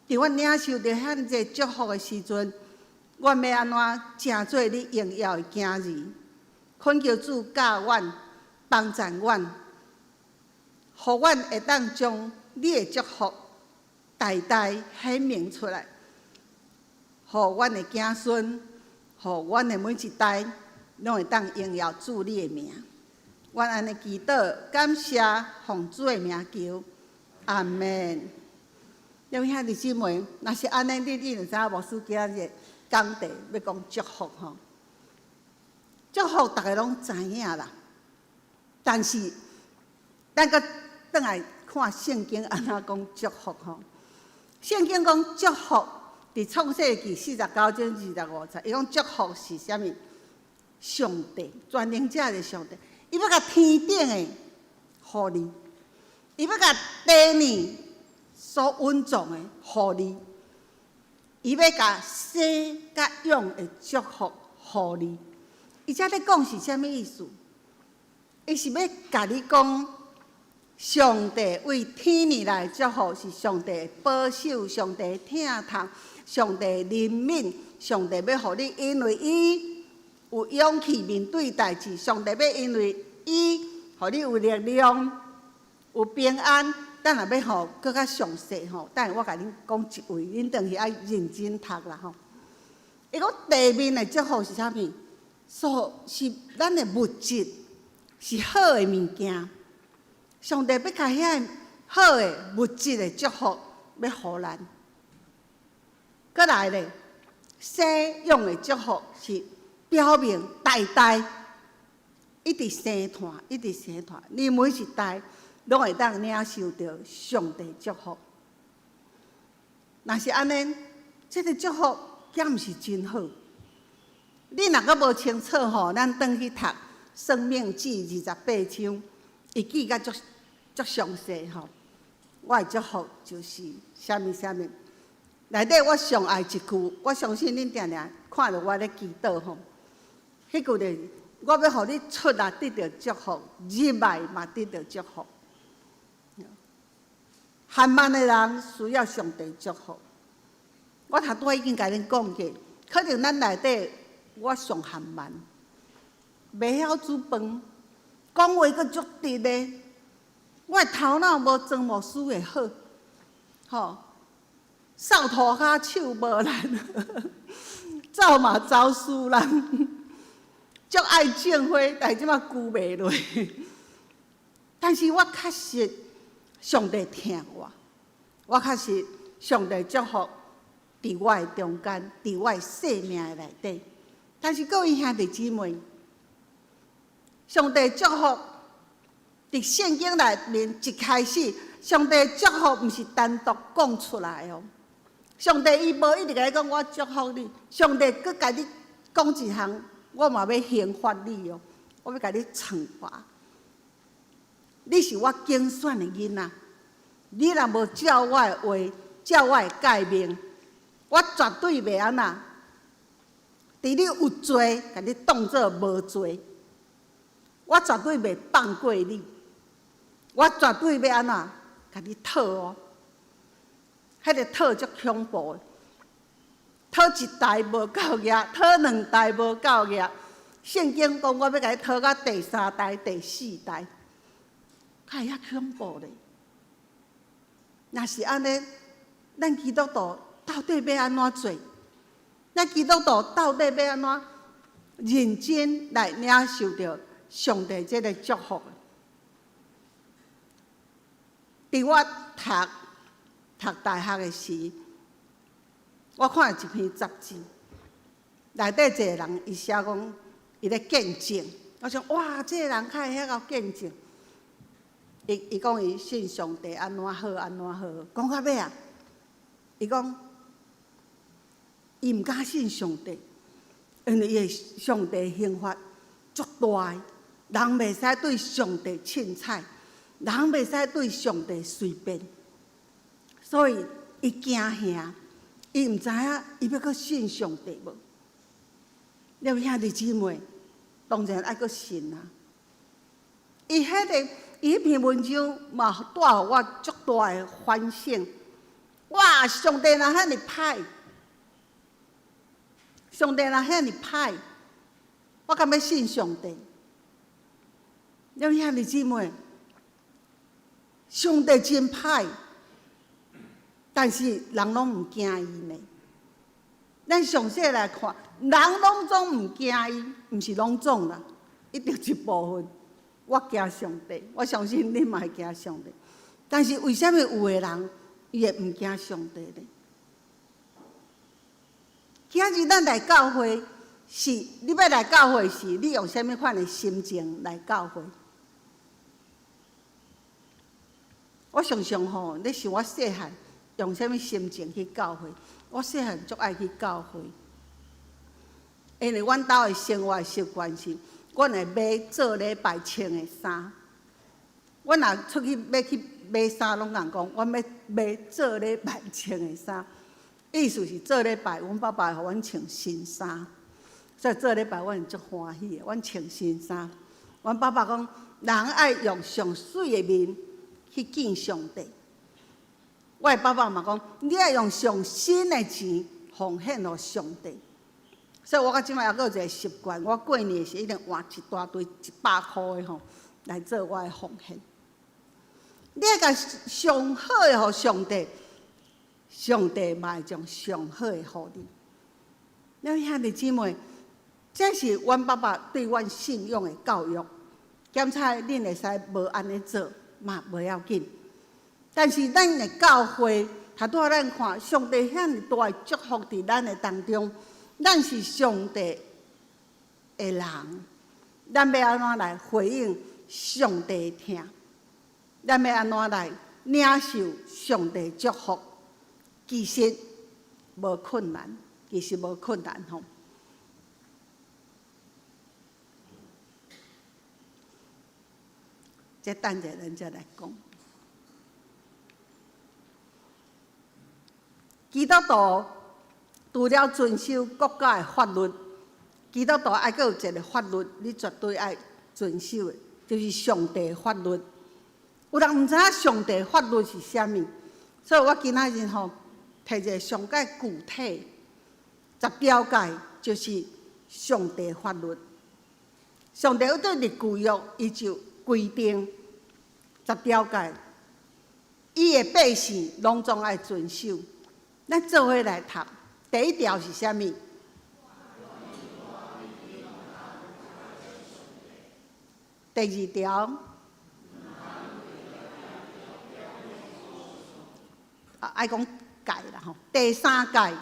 伫阮领受着遐济祝福的时阵，阮要安怎真做你荣耀的囝儿？恳求主教阮、帮助阮，互阮会当将。你的祝福代代显明出来，互阮的子孙，互阮的每一代，拢会当荣耀主你的名。阮安尼祈祷，感谢奉主的名求，阿门。因为遐弟姊妹，若是安尼，你就知影牧师今日讲题要讲祝福吼。祝福大家拢知影啦，但是咱搁转来。看圣经安怎讲祝福吼？圣经讲祝福，伫创世纪49章25节，伊讲祝福是啥物？上帝全能者的上帝，伊要甲天顶的互你，伊要甲地面所稳重的互你，伊要甲生甲养的祝福互你。伊遮咧讲是啥物意思？伊是要甲你讲。上帝为天而来祝福，是上帝保守，上帝疼痛，上帝怜悯，上帝要互你，因为伊有勇气面对代志，上帝要因为伊互你有力量，有平安。等下要吼更较详细吼，等下我甲恁讲一位，恁当去爱认真读啦吼。伊讲地面的祝福是啥物？是咱的物质，是好的物件。上帝要甲遐好的物质的祝福要互咱，过来咧，生用的祝福是表明代代一直生团，一直生团，你每一代拢会当领受到上帝祝福。若是安尼，这个祝福敢毋是真好？你若阁无清楚吼，咱转去读《生命记》28章，伊记甲足详细吼。我的祝福就是啥物啥物。内底我上爱一句，我相信恁定定看到我咧祈祷吼。迄句咧，我要互你出来得到祝福，入来嘛得到祝福。含慢的人需要上帝祝福。我头拄已经甲恁讲过，可能咱内底我上含慢，袂晓煮饭，讲话阁足直的，我的头脑无装无输的好，吼。扫涂骹手无力，走嘛走输人，足爱种花，但即马枯袂落。但是我确实上帝听我确实上帝祝福伫我的中间，伫我的生命的内底。但是各位兄弟姊妹，上帝祝福伫圣经内面一开始，上帝祝福毋是单独讲出来哦。上帝伊无一直甲你讲我祝福你，上帝佫甲你讲一项，我嘛要刑罚你哦，我要甲你惩罚。你是我拣选的囡仔，你若无照我的话，照我的诫命，我绝对袂安那。伫你有罪，甲你当作无罪，我绝对袂放过你，我绝对要安那，甲你讨哦。迄个讨足恐怖的，讨一代无够额，讨两代无够额。圣经讲我要甲你讨到第3代、第4代，较会遐恐怖咧。若是安尼，咱基督徒到底要安怎做？咱基督徒到底要安怎认真来领受到上帝这个祝福？伫我读大学的时，我看一篇杂志，内底一个人伊写讲伊咧见证，我想哇，这个人较会遐个见证。伊讲伊信上帝安怎好安怎好，讲到尾啊，伊讲伊毋敢信上帝，因为伊的上帝刑罚足大的，人袂使对上帝凊彩，人袂使对上帝随便。所以，伊惊吓，伊毋知影伊要阁信上帝无。了兄弟姊妹，当然爱阁信啊。伊迄篇文章嘛带互我足大的反省。哇，上帝若遐尼歹，上帝若遐尼歹，我敢要信上帝？了兄弟姊妹，上帝真歹。但是人拢毋惊伊呢。咱详细来看，人拢总毋惊伊，毋是拢总啦，一定一部分。我惊上帝，我相信恁嘛会惊上帝。但是为什么有的人伊会毋惊上帝呢？今日咱来教会，是你要来教会时，你用什么款的心情来教会？我常常吼，你想我细汉。用什么心情去教会？我细汉足爱去教会，因为阮兜的生活习惯是，阮会买做礼拜穿的衫。阮若出去要去买衫，拢人讲，阮要买做礼拜穿的衫，意思是做礼拜，阮爸爸会互阮穿新衫，所以做礼拜阮足欢喜的，阮穿新衫。阮爸爸讲，人爱用上水的面去见上帝。我的爸爸嘛讲，你要用上新的钱奉献予上帝。所以我到即摆还佫有一个习惯，我过年时一定换一大堆100块的吼，来做我的奉献。你要甲上好的予上帝，上帝嘛会将上好的予你。了兄弟姊妹，这是阮爸爸对阮信仰的教育。检查恁会使无安尼做嘛，袂要紧。但是咱的教会他拄仔咱看上帝遐尼大的祝福伫咱的当中，咱是上帝的人，咱要安怎来回应上帝的听？咱要安怎来领受上帝祝福？其实无困难，其实无困难吼。这等者咱再来讲。基督徒除了遵守国家的法律，基督徒还阁有一个法律，你绝对爱遵守的，就是上帝的法律。有人毋知影上帝的法律是啥物，所以我今仔日吼摕一个上界具体10条界，就是上帝的法律。上帝对立旧约，伊就规定10条界，伊的百姓拢总爱遵守。咱做伙来读，第1条是啥物？第2条，爱讲戒啦吼。第3戒，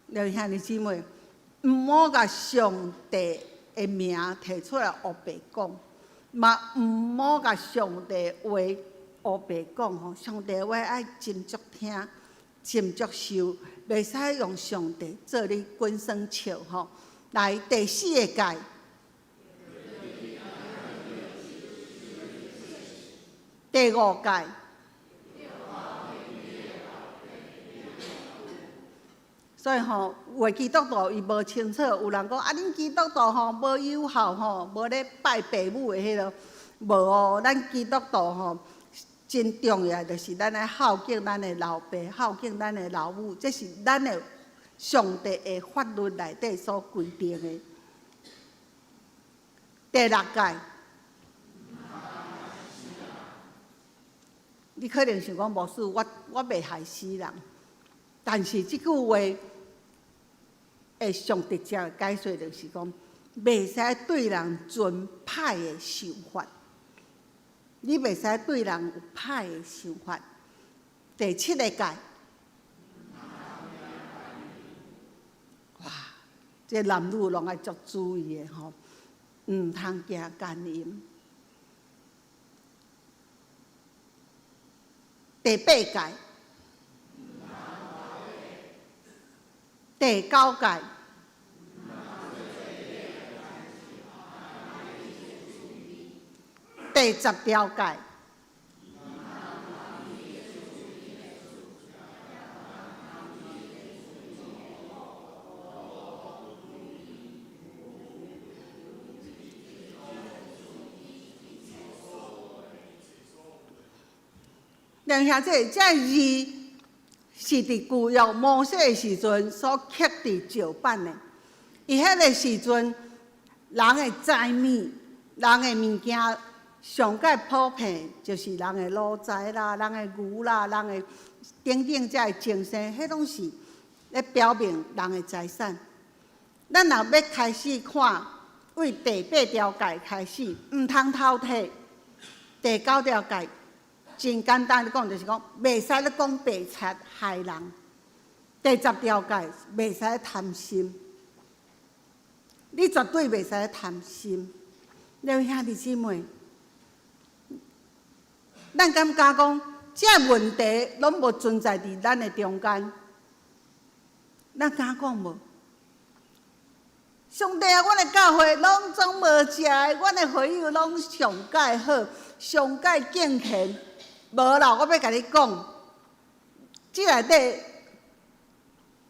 了兄弟姊妹，毋好甲上帝的名摕出来黑白讲。嘛，毋好甲上帝话黑白讲吼，上帝话爱真足听，真足受，袂使用上帝做你滚耍笑吼。来，第4个戒，第5戒，所以吼，有的基督徒伊无清楚，有人讲啊，恁基督徒吼无有效吼，无咧拜爸母的迄落，无哦。咱基督徒吼真重要，就是咱来孝敬咱的老爸，孝敬咱的老母，这是咱的上帝的法律内底所规定的。第6戒，你可能想讲牧师，我袂害死人，但是即句话。会上直接的解说就是讲，袂使对人存歹的想法，你袂使对人有歹的想法。第7个戒，哇，这男女拢爱足注意的吼，毋通行奸淫。第8戒。第9戒，第10条戒，两兄这字是伫旧约摩西的时阵所刻伫石板的。伊迄个时阵，人的财物、人的物件，上界普遍就是人的奴才啦、人的牛啦、人的等等这精神，迄拢是咧表明人的财产。咱若要开始看，为第8条戒开始，毋通偷摕。第9条戒。真简单的讲，就是讲袂使咧讲白贼害人。第10条戒，袂使贪心，你绝对袂使贪心。两位兄弟姊妹，咱敢讲这问题拢无存在伫咱的中间，咱敢讲无？上帝啊，阮的教会拢总无食的，阮的会友拢上界好，上界敬虔。无啦，我要甲你讲，即内底，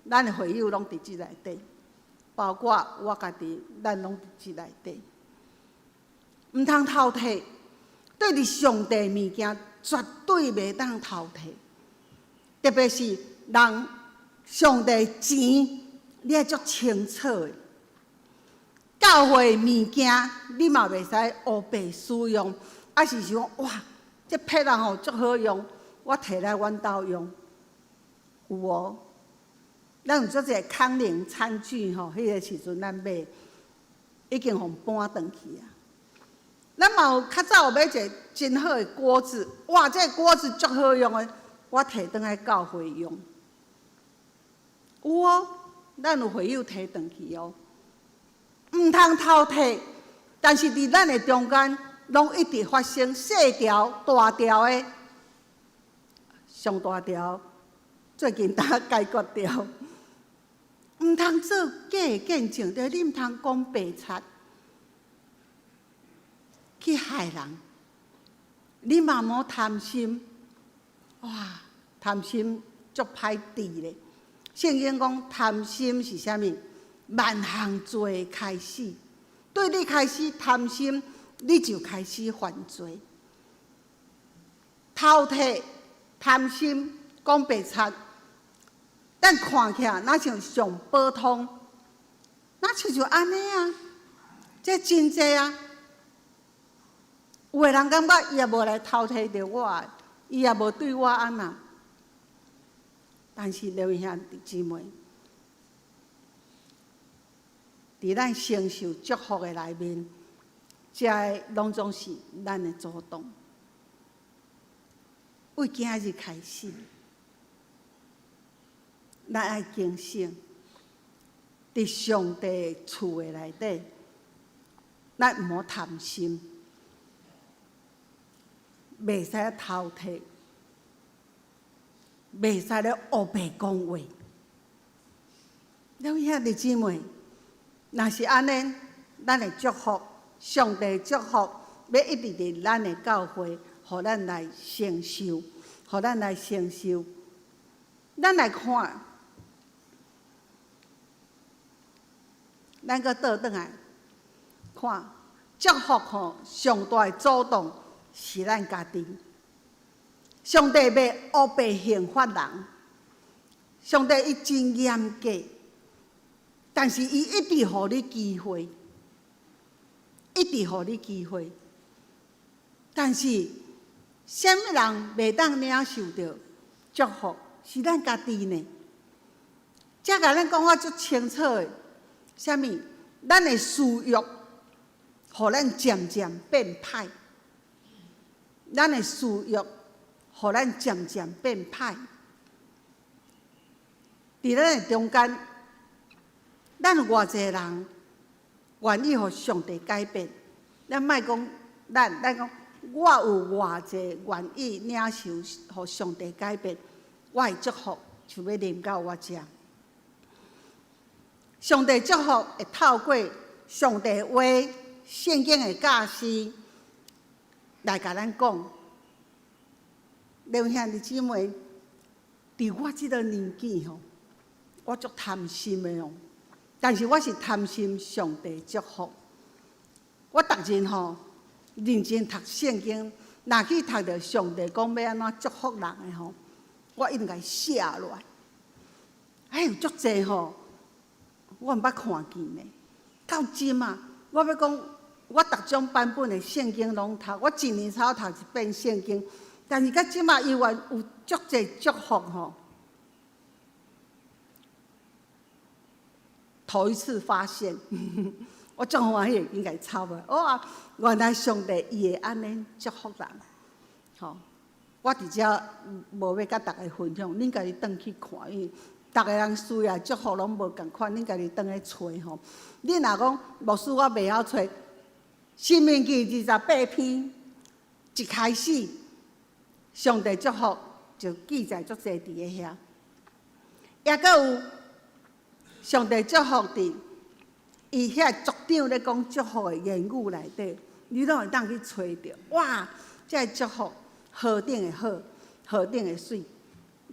咱的会友拢伫即内底，包括我家己，咱拢伫即内底。毋通偷摕，对伫上帝物件绝对袂当偷摕，特别是人上帝钱，你爱足清楚的。教会物件，你嘛袂使黑白使用，还是想哇。这撇人吼足好用，我摕来阮兜用，有无？咱有做一个康宁餐具吼，迄个时阵咱买，已经互搬转去啊。咱嘛有较早有买一个真好的锅子，哇，这个锅子足好用的，我摕倒来教会用。有哦，咱有会友摕转去哦，毋通偷摕，但是伫咱的中间，拢一直发生细条、大条的，上大条，最近才解决掉。毋通做假的见证，着你毋通讲白贼，去害人。你嘛莫贪心，哇，贪心足歹治咧。圣经讲贪心是啥物？万项罪开始，对你开始贪心，你就开始犯罪。偷摕、贪心、讲白贼，咱看起来哪像上普通，哪像就安尼啊？这真济啊！有个人感觉伊也无来偷摕着我，伊也无对我安那。但是各位兄弟姊妹，伫咱承受祝福的内面，这个拢总是咱的主动。为今日开始，咱爱警醒，伫上帝厝的内底，咱毋好贪心，袂使偷摕。袂使咧黑白讲话，了兄弟姊妹，若是安尼，咱的祝福，上帝祝福，要一直伫咱的教会，互咱来承受，互咱来承受。咱来看，咱搁倒转来看，祝福吼，上大的主动是咱家己。上帝要黑白刑罚人，上帝伊真严格，但是伊一直互你机会，一直互你机会。但是，什么人袂当领受到祝福？是咱家己呢？这甲咱讲啊足清楚的，啥物？咱的私欲，互咱渐渐变歹。咱的私欲。互咱渐渐变歹，伫咱的中间，咱有偌济人愿意互上帝改变？咱莫讲咱讲我有偌济愿意领受互上帝改变，我的祝福就要临到我遮。上帝祝福会透过上帝话、圣经的教师来甲咱讲。各位兄弟姊妹，伫我这个年纪吼，我足贪心的哦。但是我是贪心上帝祝福。我逐日吼认真读圣经，若去读到上帝讲要安怎祝福人的吼，我一定甲伊写落来。还有足济吼，我毋捌看见呢。到今啊，我要讲，我逐种版本的圣经拢读，我一年才读一遍圣经。但是，到即马依然有足济祝福吼，头一次发现，我足欢喜，应该抄的。哇，原来上帝伊会安尼祝福人，吼！我伫遮无要甲大家分享，恁家己转去看，因为逐个人需要祝福拢无共款，恁家己转去找吼。恁若讲牧师，我袂晓找，《申命记》28篇一开始。上帝祝福就记载足济伫个遐，也阁有上帝祝福伫伊遐族长咧讲祝福的言语内底，你拢会当去找着。哇，这祝福何等的好，何等的水！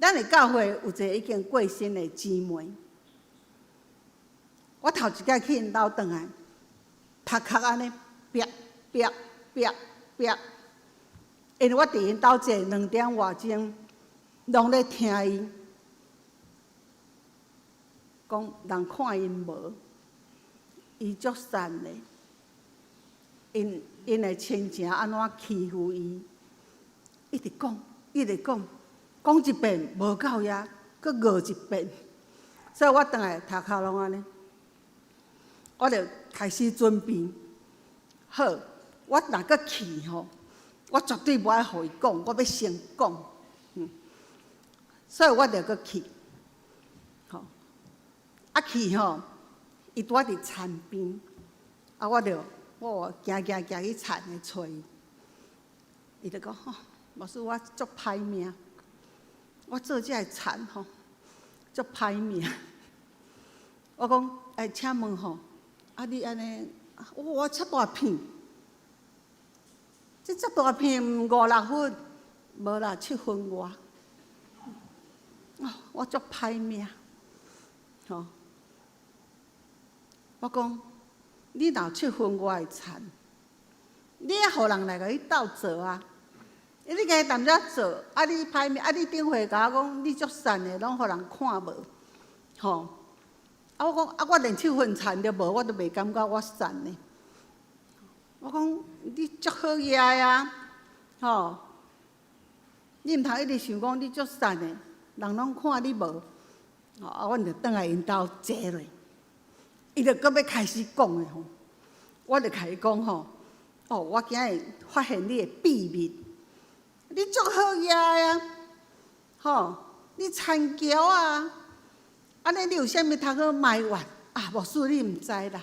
咱的教会有一个已经过身的姊妹，我头一摆去因兜转来，头壳安尼啪啪啪啪。因为我伫因兜坐2点外钟，拢咧听伊讲，人看因无，伊足瘦咧，因的亲情安怎欺负伊，一直讲，一直讲，讲一遍无够呀，搁饿一遍，所以我转来头壳拢安尼，我就开始准备好。我若搁去吼，我绝对无爱互伊讲，我要先讲，所以我着搁去，吼，去吼，伊拄仔伫田边，我行去田诶找伊，伊就讲吼，牧师我足歹命，我做这个田吼，足歹命。我讲，请问吼，你安尼，我遮大片，这遮大片5-6分，无啦7分外。我足歹命，吼！我讲，你若7分外的田，你也互人来甲你斗做啊！你家淡仔做，你歹命，你顶回甲我讲，你足善的，拢互人看无，吼！我讲，我连7分田都无，我都袂感觉我善呢。我讲，你足好业啊，吼！你毋通一直想讲你足善的，人拢看你无，阮就转来因兜坐落，伊就搁要开始讲的吼，我就开始讲吼，我今日发现你的秘密，你足好业啊，吼！你田桥啊！安尼你有啥物通好埋怨？牧师你毋知啦。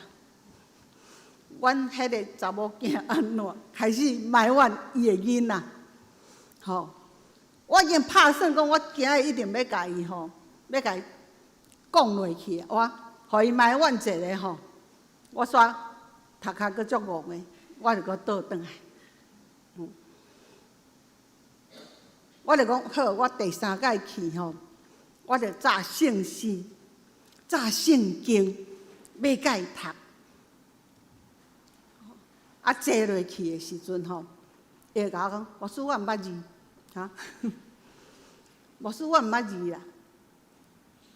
阮迄个查某囝安怎开始埋怨伊的囡仔？吼，我已经拍算讲，我今日一定要甲伊吼，要甲伊讲落去。互伊埋怨一下吼，我煞头壳阁足戆的，我就阁倒转来。我就讲好，我第3届去吼。我就炸圣诗、炸圣经，要甲伊读。坐落去的时阵吼，伊会甲我讲：牧师，我毋捌字，牧师，我毋捌字啦。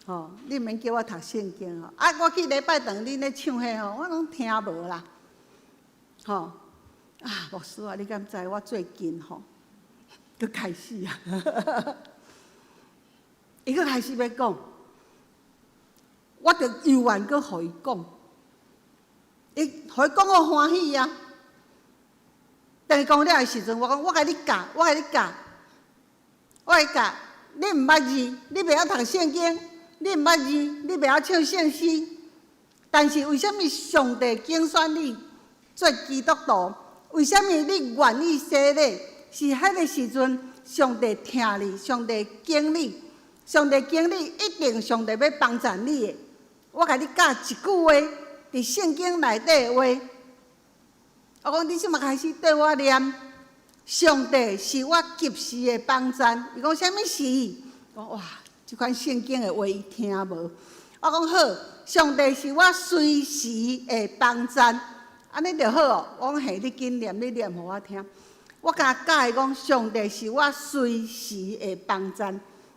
吼，你免叫我读圣经吼。我去礼拜堂，恁咧唱迄吼，我拢听无啦。吼，牧师啊，你敢知我最近吼，佮开始啊。伊佫开始要讲，我着犹原佫互伊讲，互伊讲我欢喜啊。等伊讲了的时阵，我讲我甲你教，我甲你教，你毋捌字，你袂晓读圣经，你毋捌字，你袂晓唱圣诗。但是为什么上帝拣选你做基督徒？为什么你愿意洗礼？是迄个时阵，上帝听你，上帝拣你。上帝经历一定，上帝要帮助你的。我甲你教一句话，伫圣经内底的话。我讲你即马开始对我念，上帝是我及时的帮助。伊讲啥物事？我讲哇，即款圣经的话伊听无。我讲好，上帝是我随时的帮助，安尼就好哦。我讲嘿，你紧念，你念互我听。我甲教伊讲，上帝是我随时的帮助。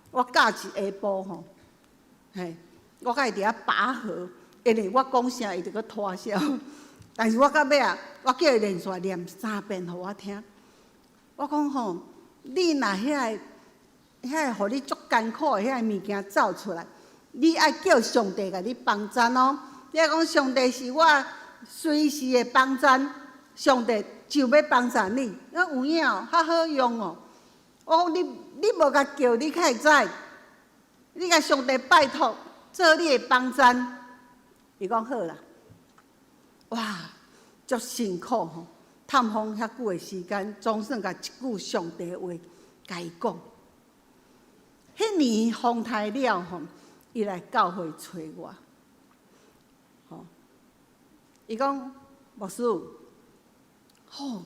我教一下晡吼，我甲伊伫遐拔河，因为我讲啥伊就搁拖消。但是我到尾啊，我叫伊连续念3遍互我听。我讲吼，你若遐个互你足艰苦的遐个物件走出来，你爱叫上帝甲你帮助哦。你爱讲上帝是我随时的帮助，上帝就要帮助你。有影哦，较好用哦。我讲你无甲叫，你较会知。你甲上帝拜托，做你的帮助。伊讲好啦。哇，足辛苦吼！探访遐久的时间，总算甲一句上帝的话甲伊讲。迄年风台了吼，伊来教会找我。吼，伊讲牧师，吼，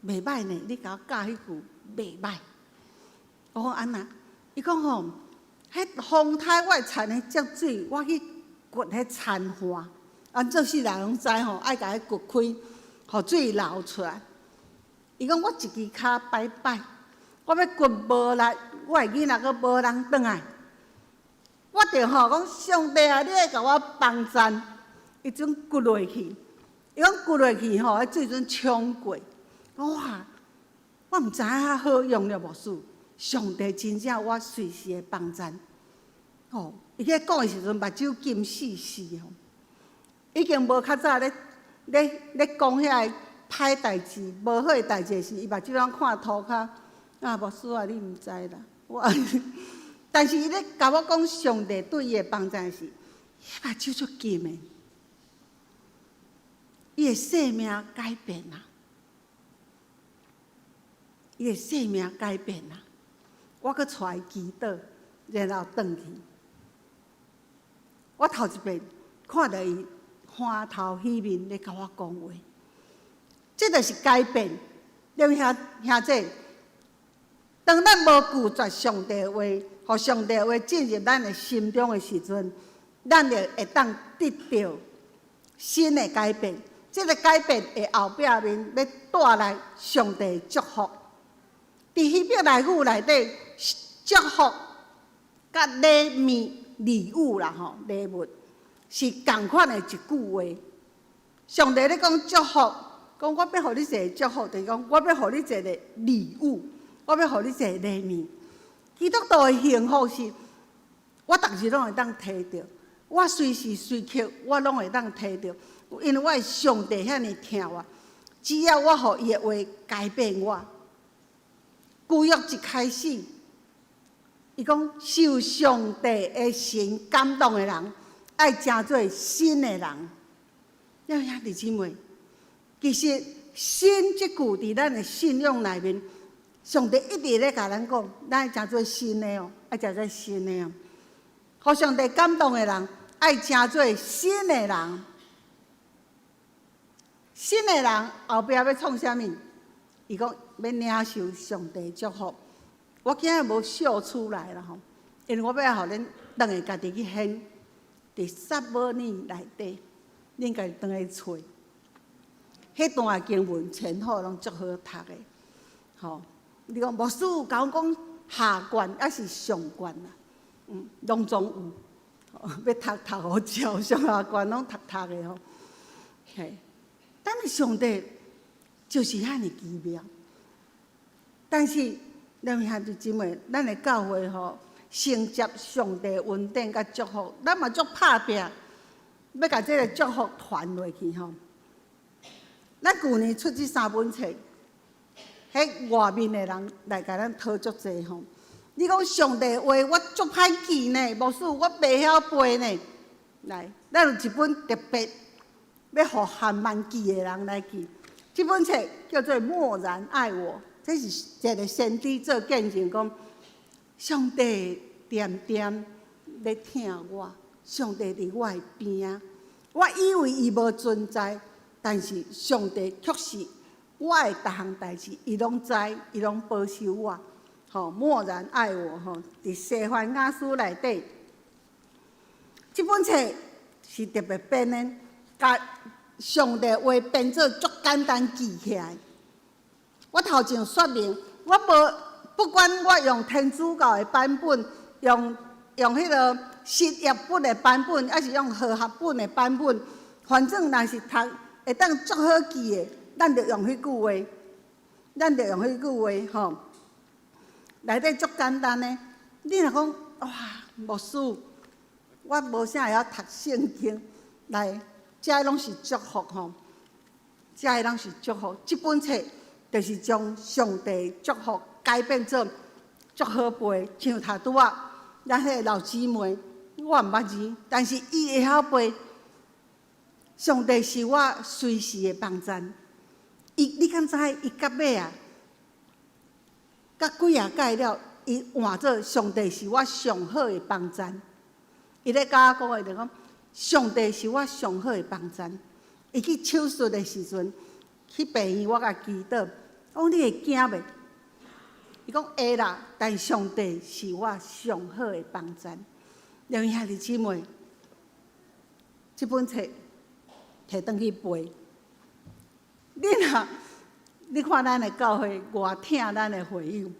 袂歹呢，你甲我教迄句袂歹。我讲安那？伊讲吼，迄风台我会田的积水，我去掘迄田花。做世人拢知吼，爱甲伊掘开，互水流出来。伊讲我一支骹摆摆，我要掘无力，我的囡仔阁无人转来。我着吼讲上帝啊，你爱甲我帮助。伊阵掘落去，伊讲掘落去吼，迄水阵冲过。哇！我毋知影遐好用了无事。上帝真正我随时会帮助。吼，伊咧讲的时阵，目睭金死死吼。已经无较早咧讲遐个歹代志、无好诶代志时，伊目睭拢看涂骹。啊，牧师啊，你毋知啦。但是伊咧甲我讲上帝对伊诶帮助是，伊目睭足金诶，伊诶生命改变啦，伊诶生命改变啦。我搁带伊祈祷，然后转去。我头一遍看到伊欢头喜面咧甲我讲话，这就是改变。两兄姐，当咱无拒绝上帝的话，互上帝的话进入咱的心中的时阵，咱就会当得到新的改变。这个改变的后壁面要带来上帝的祝福。伫希伯来语内底，祝福甲礼物啦吼，礼物是同款的一句话。上帝咧讲祝福，讲我要互你一个祝福，就是讲我要互你一个礼物，我要互你一个礼物。基督徒的幸福是，我逐日拢会当摕到，我随时随刻我拢会当摕到，因为我的上帝遐尼疼我，只要我互伊的话改变我。旧约一开始，伊讲受上帝的神感动的人，爱成做新的人。了兄弟姊妹，其实新这句伫咱的信仰内面，上帝一直咧甲咱讲，咱爱成做新的哦，爱成做新的哦。互上帝感动的人，爱成做新的人。新的人后壁要创啥物？伊讲要领受上帝祝福。我今日无秀出来啦吼，因为我要互恁当下家己去献，伫撒母耳内底，恁家己当下找。迄段经文前后拢足好读的，吼。你讲牧师甲我讲下卷还是上卷啦？拢总有，要读好照，上下卷拢读的吼。嘿，但是上帝就是遐尼奇妙。但是，咱兄弟姊妹，咱的教会吼，承接上帝恩典甲祝福，咱嘛足拍拼，要甲这个祝福传落去吼。咱去年出这3本册，迄外面的人来甲咱讨足济吼。你讲上帝话，我足歹记呢，牧师我袂晓背呢。来，咱有一本特别要互韩曼记的人来记。这本册叫做《默然爱我》，这是一个先知做见证，讲上帝点点咧疼我，上帝伫我的边啊。我以为伊无存在，但是上帝却是我的逐项代志，伊拢知，伊拢保守我。吼，默然爱我吼，伫西番雅书内底，这本册是特别编的，甲上帝话变做足简单记起来。我头前说明，我不管我用天主教的版本，用迄个新约本的版本，还是用和合本的版本，反正若是读会当足好记的，咱就用迄句话，咱就用迄句话吼。内底足简单的，你若讲哇，牧师，我无啥会晓读圣经，来。这拢是祝福吼，这拢是祝福。这本册就是将上帝祝福改变做足好背，像头拄仔咱迄个老姊妹，我毋捌字，但是伊会晓背。上帝是我随时的帮衬。你敢知伊到尾啊？到几啊届了，伊换做上帝是我上好的帮衬。伊咧甲我讲的就讲。上帝是我上好的帮衬。伊去手术的时阵，去病院我甲祈祷，讲你会惊袂？伊讲会啦，但上帝是我上好的帮衬。两兄弟姊妹，这本册摕转去背。你看咱的教会偌疼咱的会友，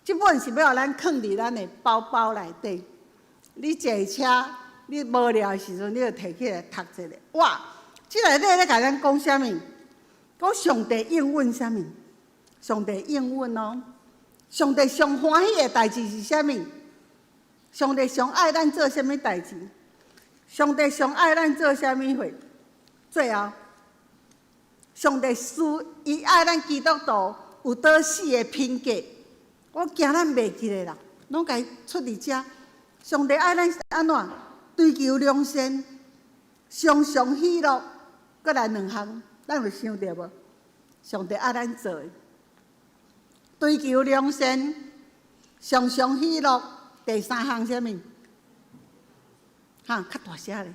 这本是要互咱放伫咱的包包内底。你坐车。你无聊的时阵，你就摕起来读一下。哇！这内底咧甲咱讲啥物？讲上帝应允啥物？上帝应允哦。上帝上欢喜的代志是啥物？上帝上爱咱做啥物代志？上帝上爱咱做啥物货？最后，上帝伊爱咱基督徒有倒死的品格，我惊咱袂记咧啦，拢该出伫遮。上帝爱咱安怎？追求良善，常常喜乐，搁来2项，咱有想到无？上帝爱咱做的，追求良善，常常喜乐。第3项什么？较大声咧。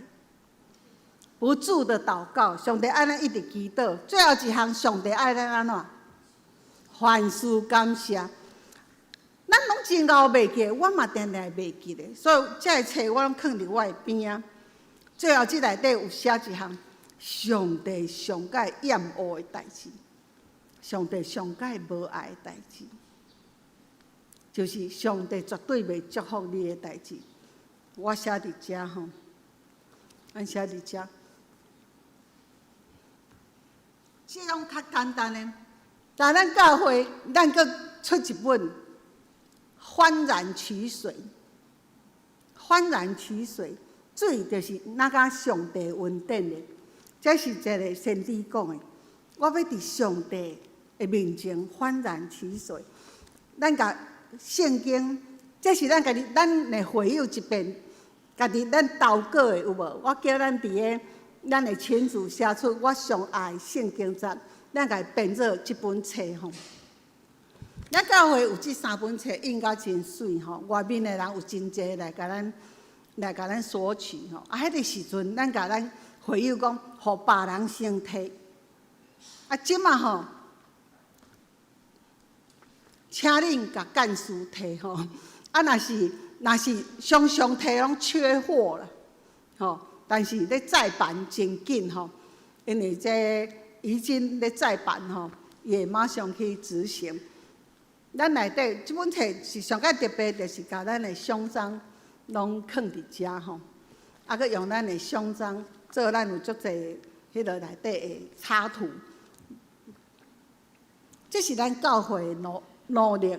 不住的祷告，上帝爱咱一直祈祷。最后一项，上帝爱咱安怎？凡事感谢。咱拢真熬袂记，我嘛定定袂记咧。所以这个册我拢放伫我的边啊。最后这内底有写一项，上帝上界厌恶的代志，上帝上界无爱的代志，就是上帝绝对袂祝福你的代志。我写伫遮吼，咱写伫遮。这种较简单的，但咱教会，咱阁出一本《幡然取水》。幡然取水，水就是那甲上帝恩典的。这是一个先知讲的。我要伫上帝的面前幡然取水。咱甲圣经，这是咱的会友一遍，家己咱祷告的有无？我叫咱伫个。咱的群组写出我上爱圣经集，咱甲变做一本册吼。咱教会有这3本册，印甲真水吼，外面的人有真济来甲咱索取吼。迄个时阵，咱甲咱会友讲，互别人先摕。即马吼，请恁甲干事摕吼。若是常常摕拢缺货啦，吼。但是咧再版真紧吼，因为这已经咧再版吼，也马上去执行。咱内底这本册是上界特别，就是甲咱的胸章拢放伫遮吼，搁用咱的胸章做咱有足侪迄个内底的插图。这是咱教会的努力，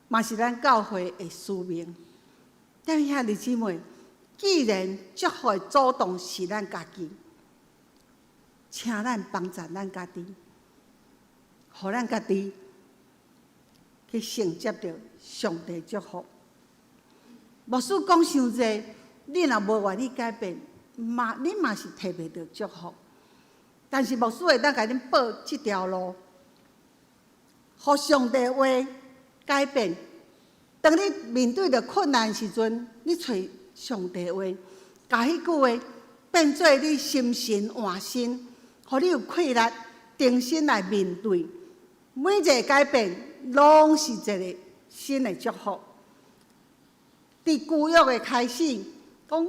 嘛是咱教会的使命。咱兄弟姊妹。既然祝福的主动是咱家己，请咱帮助咱家己，互咱家己去承接着上帝祝福。牧师讲伤济，你若无愿意改变，你嘛是摕袂到祝福。但是牧师会当甲恁报这条路，互上帝话改变。当你面对着困难的时阵，你找上帝话，把迄句话变做你心神换心，互你有气力、定心来面对。每一个改变，拢是一个新的祝福。伫旧约的开始，讲，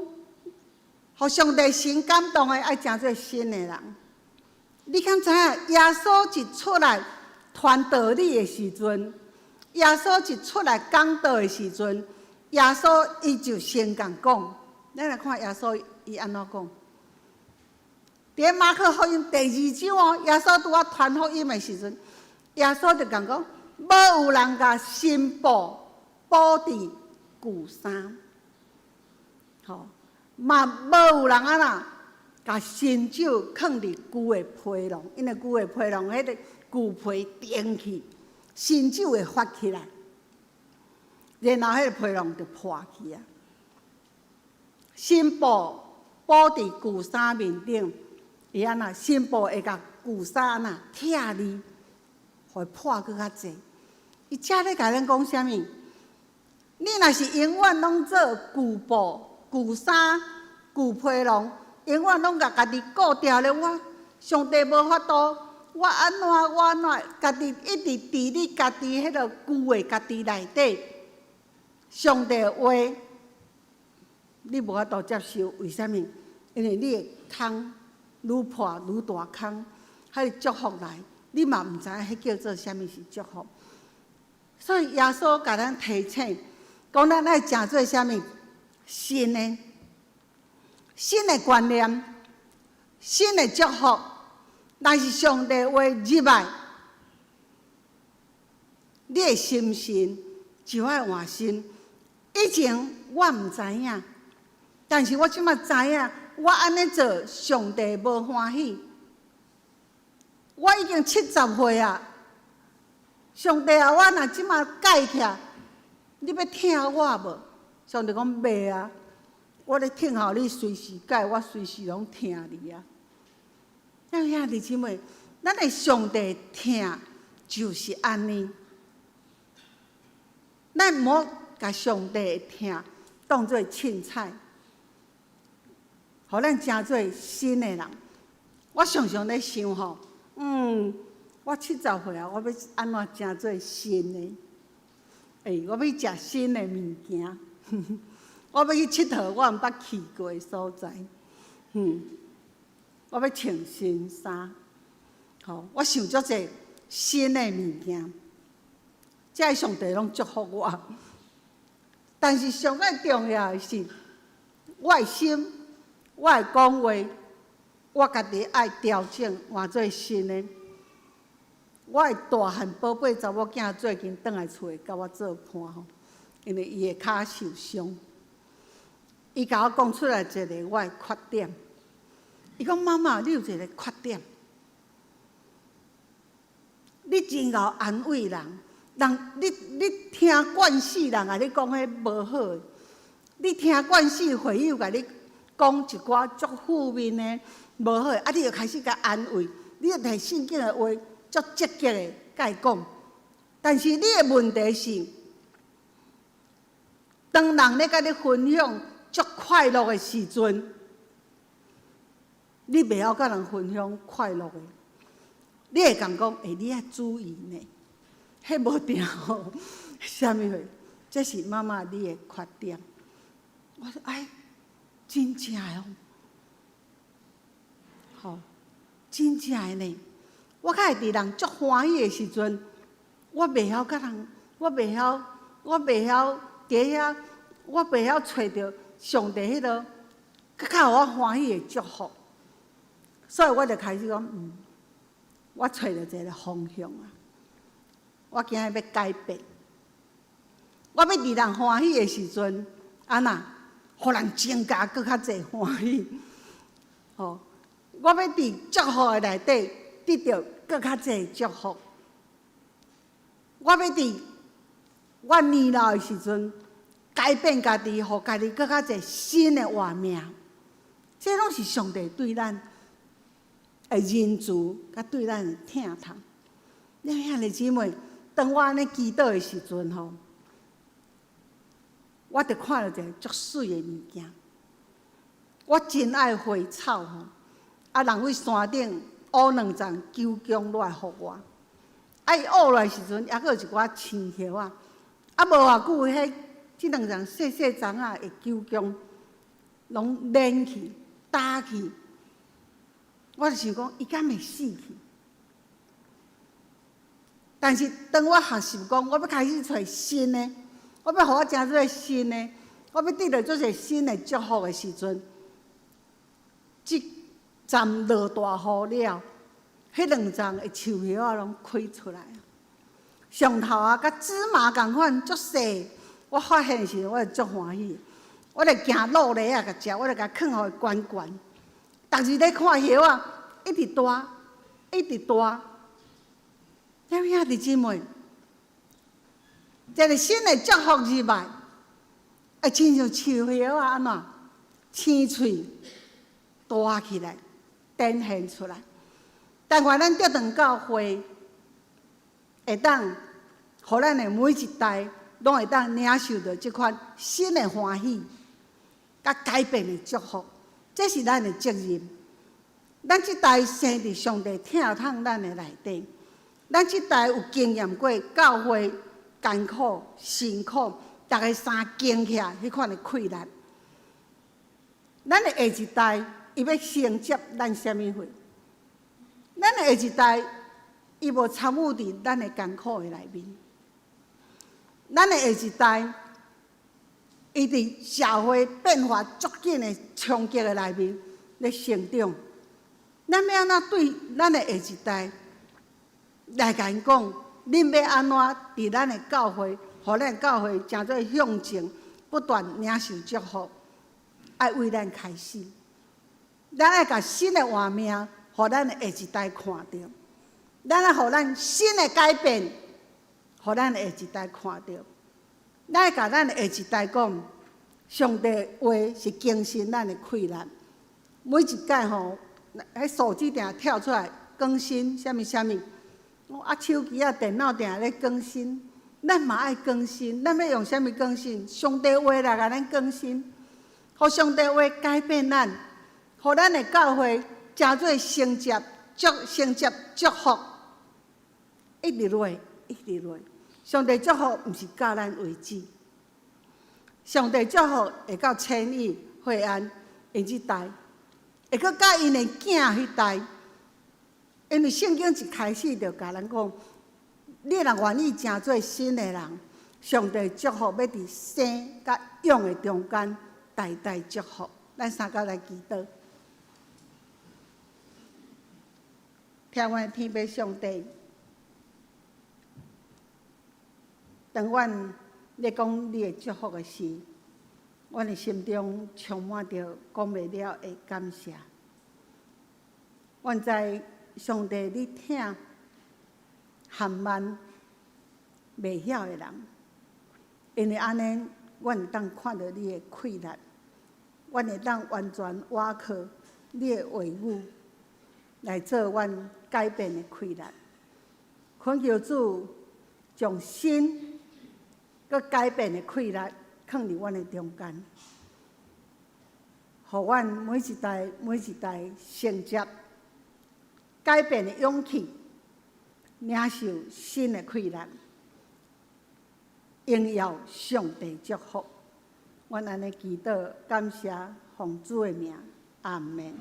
互上帝神感动的，爱成做新的人。你敢知影？耶稣一出来传道理的时阵，耶稣一出来讲道的时阵。耶稣伊就先共讲，咱来看耶稣伊安怎讲。伫马可福音第2章哦，耶稣拄啊传福音的时阵，耶稣就共讲，无有人甲新布补伫旧衫，吼，嘛无有人啊啦，甲新酒放伫旧的皮囊，因为旧的皮囊迄个旧皮顶去，新酒会发起来。然后迄个皮囊就破去啊！新布补伫旧衫面顶，伊安那新布会甲旧衫呐拆离，会破搁较济。伊遮咧甲咱讲啥物？你若是永远拢做旧布、旧衫、旧皮囊，永远拢甲家己顾掉咧，我上帝无法度，我安怎，家己一直伫你家己迄个旧的家己内底。上帝的话，你无法度接受，为什么？因为你的空愈破愈大空，迄个祝福来，你嘛毋知影迄叫做啥物是祝福。所以耶稣甲咱提醒，讲咱爱诚做啥物？新的观念，新的祝福，若是上帝话入来，你的心神就爱换新。以前我毋知影，但是我即马知影，我安尼做，上帝无欢喜。我已经70岁啊！上帝啊，我若即马改起，你要听我无？上帝讲袂啊，我咧听候你随时改，我随时拢听你啊。那兄弟姊妹，咱的上帝听就是安尼，咱毋好甲上帝的听当作凊彩，互咱成做新的人。我常常咧想吼，我70岁啊，我要安怎成做新的？我要食新的物件，我要去佚佗我毋捌去过的所在，我要穿新衫，我想足侪新的物件，这上帝拢祝福我。但是上个重要的是，我的心，我的讲话，我家己爱调整换做新的。我的大汉宝贝查某囝最近转来厝，甲我做伴吼，因为伊的骹受伤，伊甲我讲出来一个我的缺点。伊讲妈妈，你有一个缺点，你真够安慰人，你听惯死人甲你讲迄无好的，你听惯死会友甲你讲一寡足负面的无好的，你就开始甲安慰，你就摕圣经的话。足积极的甲伊讲，但是你的问题是，当人咧甲你分享足快乐的时阵，你袂晓甲人分享快乐的，你会讲讲，你爱注意呢，迄无定吼，啥物货？这是妈妈你的缺点。我说真正的哦，真正的呢。我较会伫人足欢喜的时阵，我袂晓甲人，我袂晓伫遐，我袂晓找着上帝迄落较互我欢喜的祝福，所以我就开始讲，我找着一个方向啊！我今日要改变，我要伫人欢喜的时阵，安那，互人增加搁较侪欢喜。我要伫祝福的内底。得到更较侪祝福。我要伫我年老的时阵，改变家己，互家己更较侪新的活命。这拢是上帝对咱的仁慈，甲对咱的疼痛。你兄弟姊妹，当我安尼祈祷的时阵吼，我就看到一个足水的物件。我真爱花草吼，人为山顶。乌2丛球姜落来互我，伊乌落来时阵，还佫有一寡青叶啊，无偌久，即2丛细细丛的球姜，拢连去、打去，我就想讲，伊敢会死去？但是当我学习讲，我要开始找新的，我要互我成做新的，我要得到做些新的祝福的时阵，站落大雨了，迄2丛的树叶啊，拢开出来。上头啊，甲芝麻共款，足细。我发现时，我就足欢喜。我就行落梨啊，甲食，我就甲囥互伊悬悬。逐日咧看叶啊，一直大，一直大。有兄弟姊妹，一个新的祝福入来，亲像树叶啊，安怎青翠大起来。展现出来，但愿咱德堂教会会当，互咱的每一代拢会当领受到这款新的欢喜，甲改变的祝福，这是咱的责任。咱这代生伫上帝疼痛咱的内底，咱这代有经验过教会艰苦、辛苦，逐个衫扛起来迄款的困难，咱的下一代。伊要承接咱啥物货？咱的下一代，伊无参与伫咱的艰苦的内面。咱的下一代，伊伫社会变化足紧的冲击的内面咧成长。咱要安怎对咱的下一代来甲因讲？恁要安怎伫咱的教会，互咱的教会诚做向前，不断领受祝福，爱为咱开始。咱爱甲新的画面，互咱的下一代看到。咱要互咱新的改变，互咱下一代看到。咱要甲咱的下一代讲，上帝话是更新咱的气力。每一届吼，迄数字定跳出来更新，啥物啥物。手机电脑定咧更新，咱嘛爱更新。咱要用啥物更新？上帝话来甲咱更新，互上帝话改变咱，互咱的教会真做承接祝福，一直落，一直落。上帝祝福毋是到咱为止，上帝祝福会到千亿、惠安因即代，会搁到因的囝迄代。因为圣经一开始就甲咱讲，你若愿意成做新的人，上帝祝福要伫生甲养的中间代代祝福。咱三甲来祈祷，听阮的天父上帝，当阮咧讲你的祝福的时，阮的心中充满着讲袂了的感谢。阮知上帝，你疼含慢袂晓的人，因为安尼，阮会当看到你的气力，阮会当完全倚靠你的话语来做阮改变的气力。恳求主将新佮改变的气力放伫阮的中间，互阮每一代承接改变的勇气，领受新的气力，荣耀上帝祝福。阮安尼祈祷，感谢奉主的名，阿门。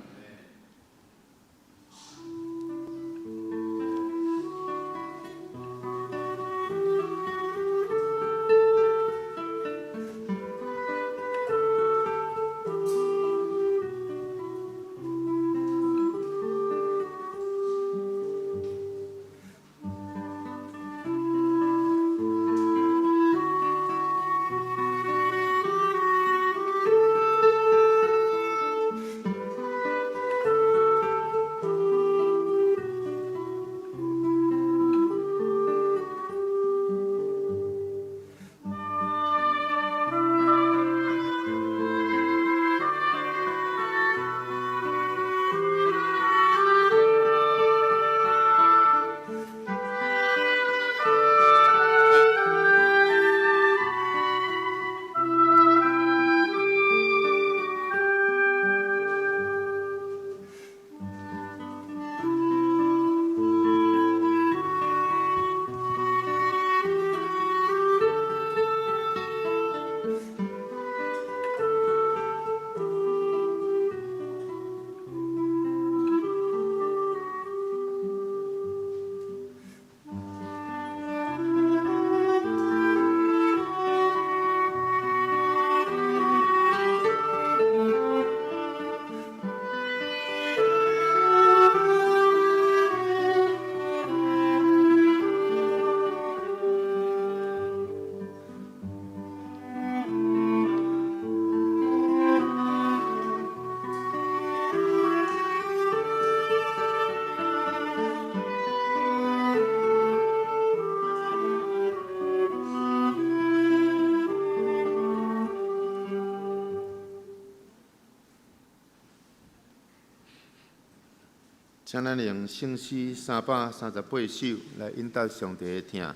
请咱用圣诗338首来引导上帝的听。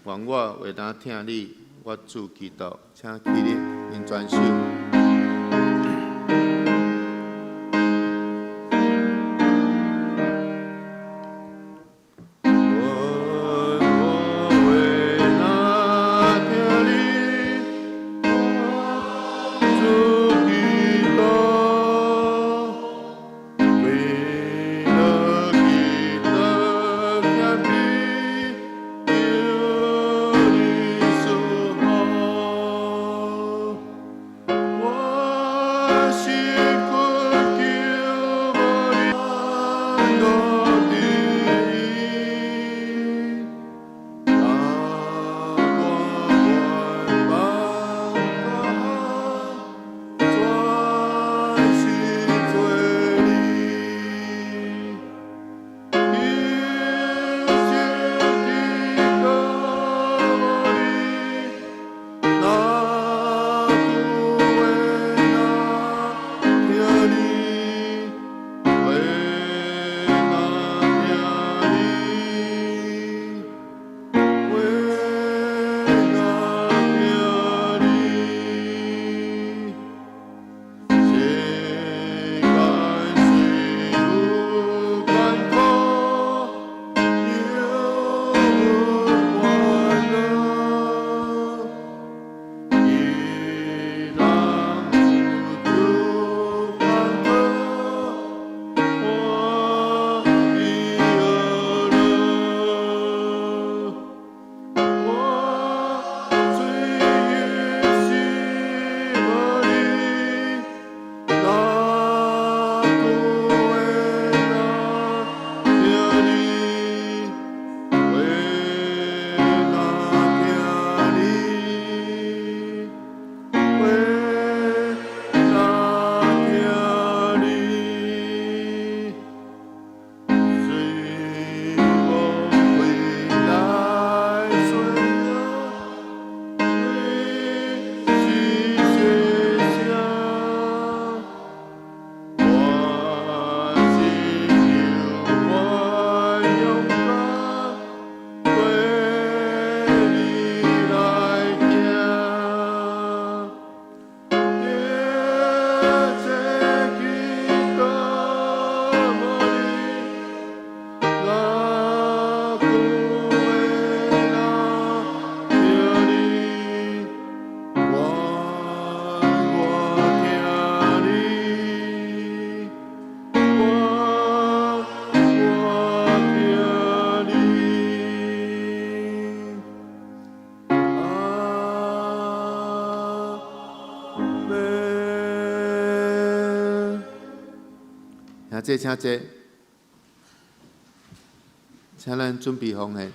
愿我为当听你，我主基督，请起立，因全首。我这请坐，请咱准备奉献。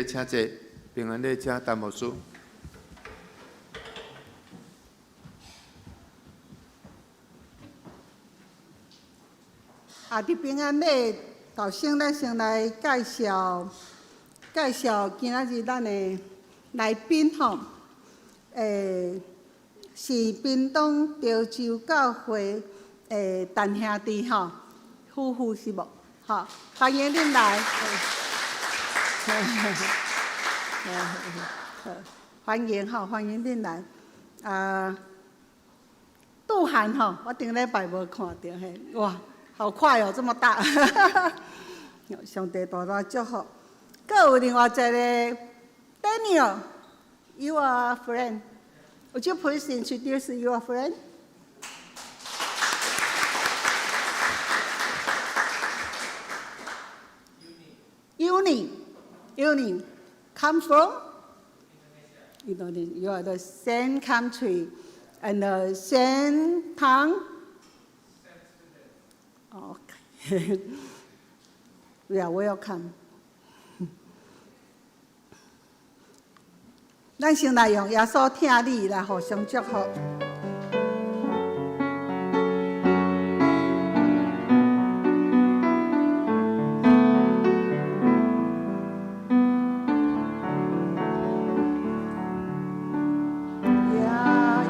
请坐，平安礼请陈牧师。伫平安礼，导先咱先来介绍今仔日咱的来宾吼，是屏东潮州教会陈兄弟吼，夫妇是无？吼，欢迎恁来。欢迎吼，欢迎恁来。杜涵吼，我顶礼拜无看到嘿，哇，好快哦，这么大，上帝大大祝福。阁有另外一个 Daniel, you are a friend. Would you please introduce your friend? Uni, come from? Indonesia. You are the same country and the same tongue? Okay. We are welcome. 咱先来用耶稣听你来互相祝福。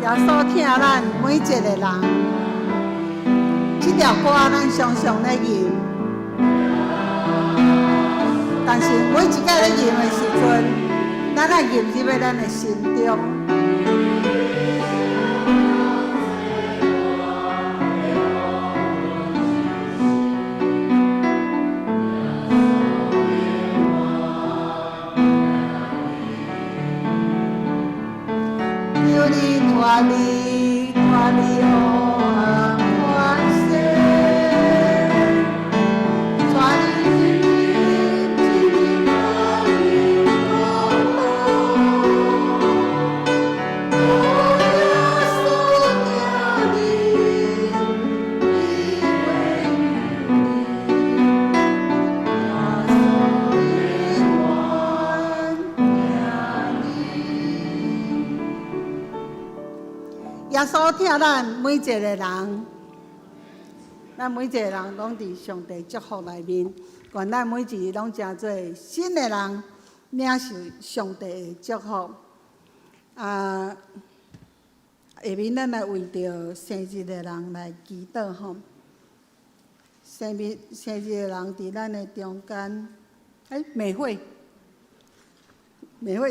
耶稣听咱每一个人，这条歌咱常常咧吟，但是每一摆咧吟的时阵，咱爱吟入咧咱的心中。有你带你哦，欢喜，带你耶耶稣疼咱每一个人，咱每一个人拢伫上帝祝福内面，愿咱每一日拢成做新的人，领受上帝的祝福。下面咱来为着生日的人来祈祷吼。生日的人伫咱的中间，美惠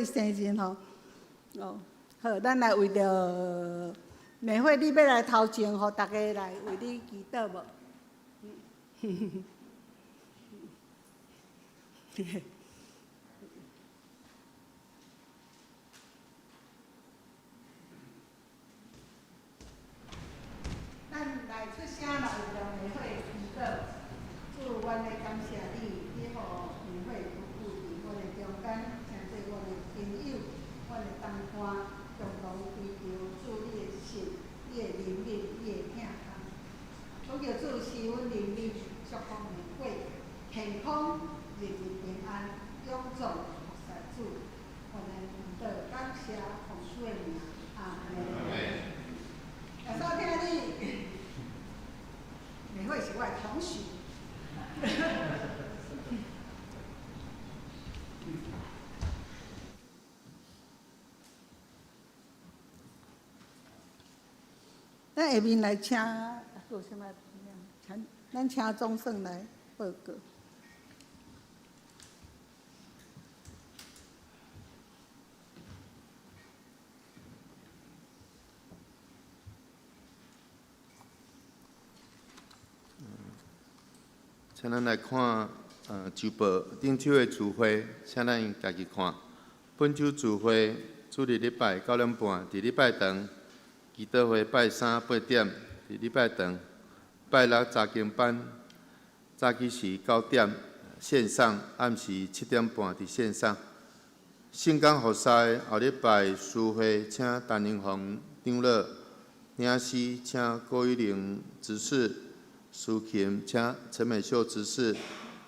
生日吼，哦，好，咱来为着美惠，你要来头前，互大家来为你祈祷无？咱来出声来为着美惠祈祷，主，阮来感谢你，你互美惠夫妇伫阮的中间，成做阮的朋友，阮的同伴，共同追求主你的心，你的灵力，你的疼痛。我求主赐阮灵力，祝福美惠健康，日日平安，永壮服侍主。阮的祈祷感谢奉主的名，阿门。耶稣听你。美惠是我的同事。咱下面来请，做什么？咱请钟胜来报告。请咱来看周报顶周的聚会，请咱家己看。本周聚会主日礼拜9点半，伫礼拜堂；祈祷会拜3 8点，伫礼拜堂；拜六查经班，早起是9点线上，暗时7点半伫线上。圣港服侍后礼拜书会，请陈英宏长老领诗，请郭玉玲执事。苏琴请陈美秀执事，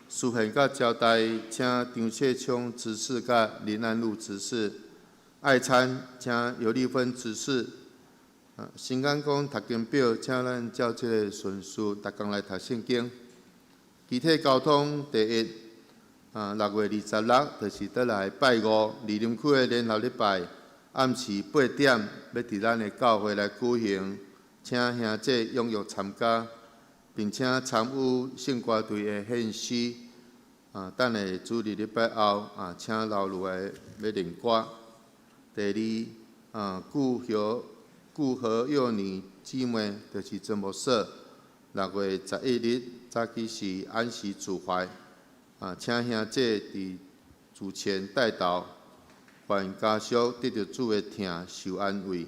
书宪甲招待请张谢聪执事甲林安禄执事，爱餐请尤丽芬执事。新港讲读经表，请咱照这个顺序，逐工来读圣经。集体交通第一，6月26就是倒来拜5，梨林区的联合礼拜，暗时8点要伫咱的教会来举行，请兄姐踊跃参加。并且参与圣歌队的献诗，等下主日礼拜后，请老路的要练歌。第二，顾和幼女姊妹就是真无说，6月11日早起是安息主怀，请兄姐伫主前带导，愿家属得到主的疼受安慰。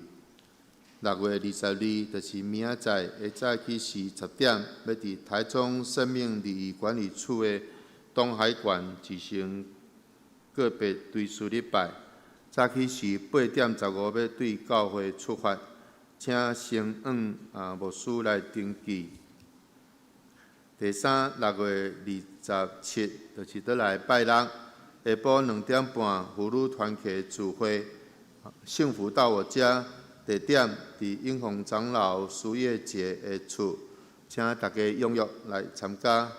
6月22，就是明仔载的早起是10点，要伫台中生命礼仪管理处的东海馆举行个别追思礼拜。早起是8点15要对教会出发，请先牧师来登记。第三，6月27，就是倒来拜六，下晡2点半妇女团契聚会，幸福到我家。地点伫永丰长老苏叶节的厝，请大家踊跃来参加。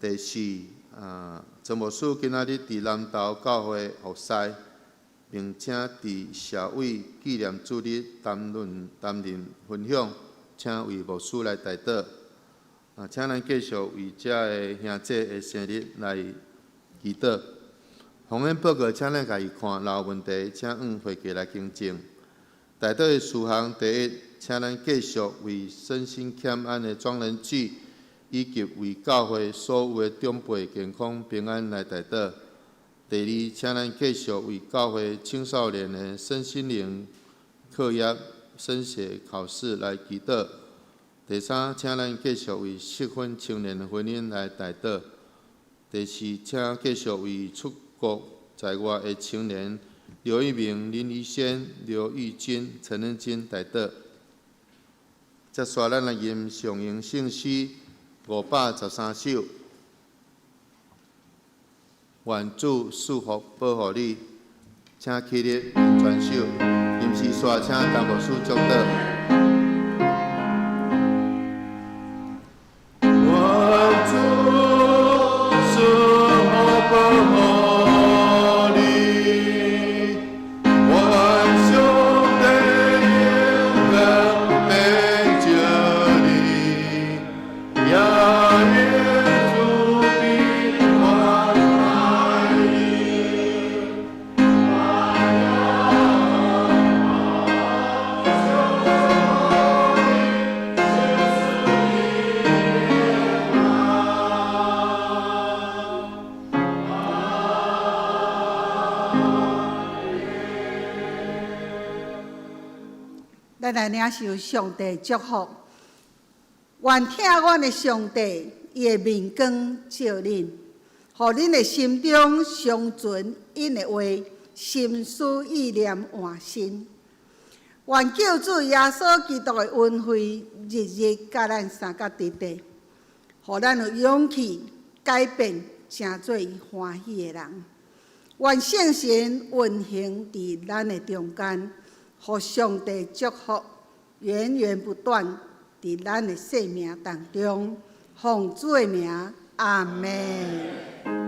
第四，陈牧师今仔日伫南投教会服侍，并且伫社会纪念主日担任分享，请为牧师来代祷。请咱继续为这个兄姐的生日来祈祷。奉献报告，请咱家己看，若有问题，请会计来更正。代祷的事项第一，请咱继续为身心欠安的庄人举，以及为教会所有的长辈健康平安来代祷。第二，请咱继续为教会青少年的身心灵课业、升学考试来祈祷。第三，请咱继续为适婚青年的婚姻来代祷。第四，请继续为出国在外的青年。刘一鸣、林怡轩、刘玉金、陈仁金代祷。接续咱来吟上英圣诗513首，愿主赐福保护你，请起立全首。临时刷请陈牧师祝祷。愿主赐福保护你，愿上帝永远陪着你，也愿主平安爱你。咱来领受上帝祝福，愿听阮的上帝，伊的面光照恁，互恁的心中常存因的话，心思意念换新。愿救主耶稣基督的恩惠日日甲咱三角直直，互咱有勇气改变，成做伊欢喜的人。愿圣神运行伫咱的中间。互上帝祝福，源源不断伫咱的生命当中，奉主的名，阿门。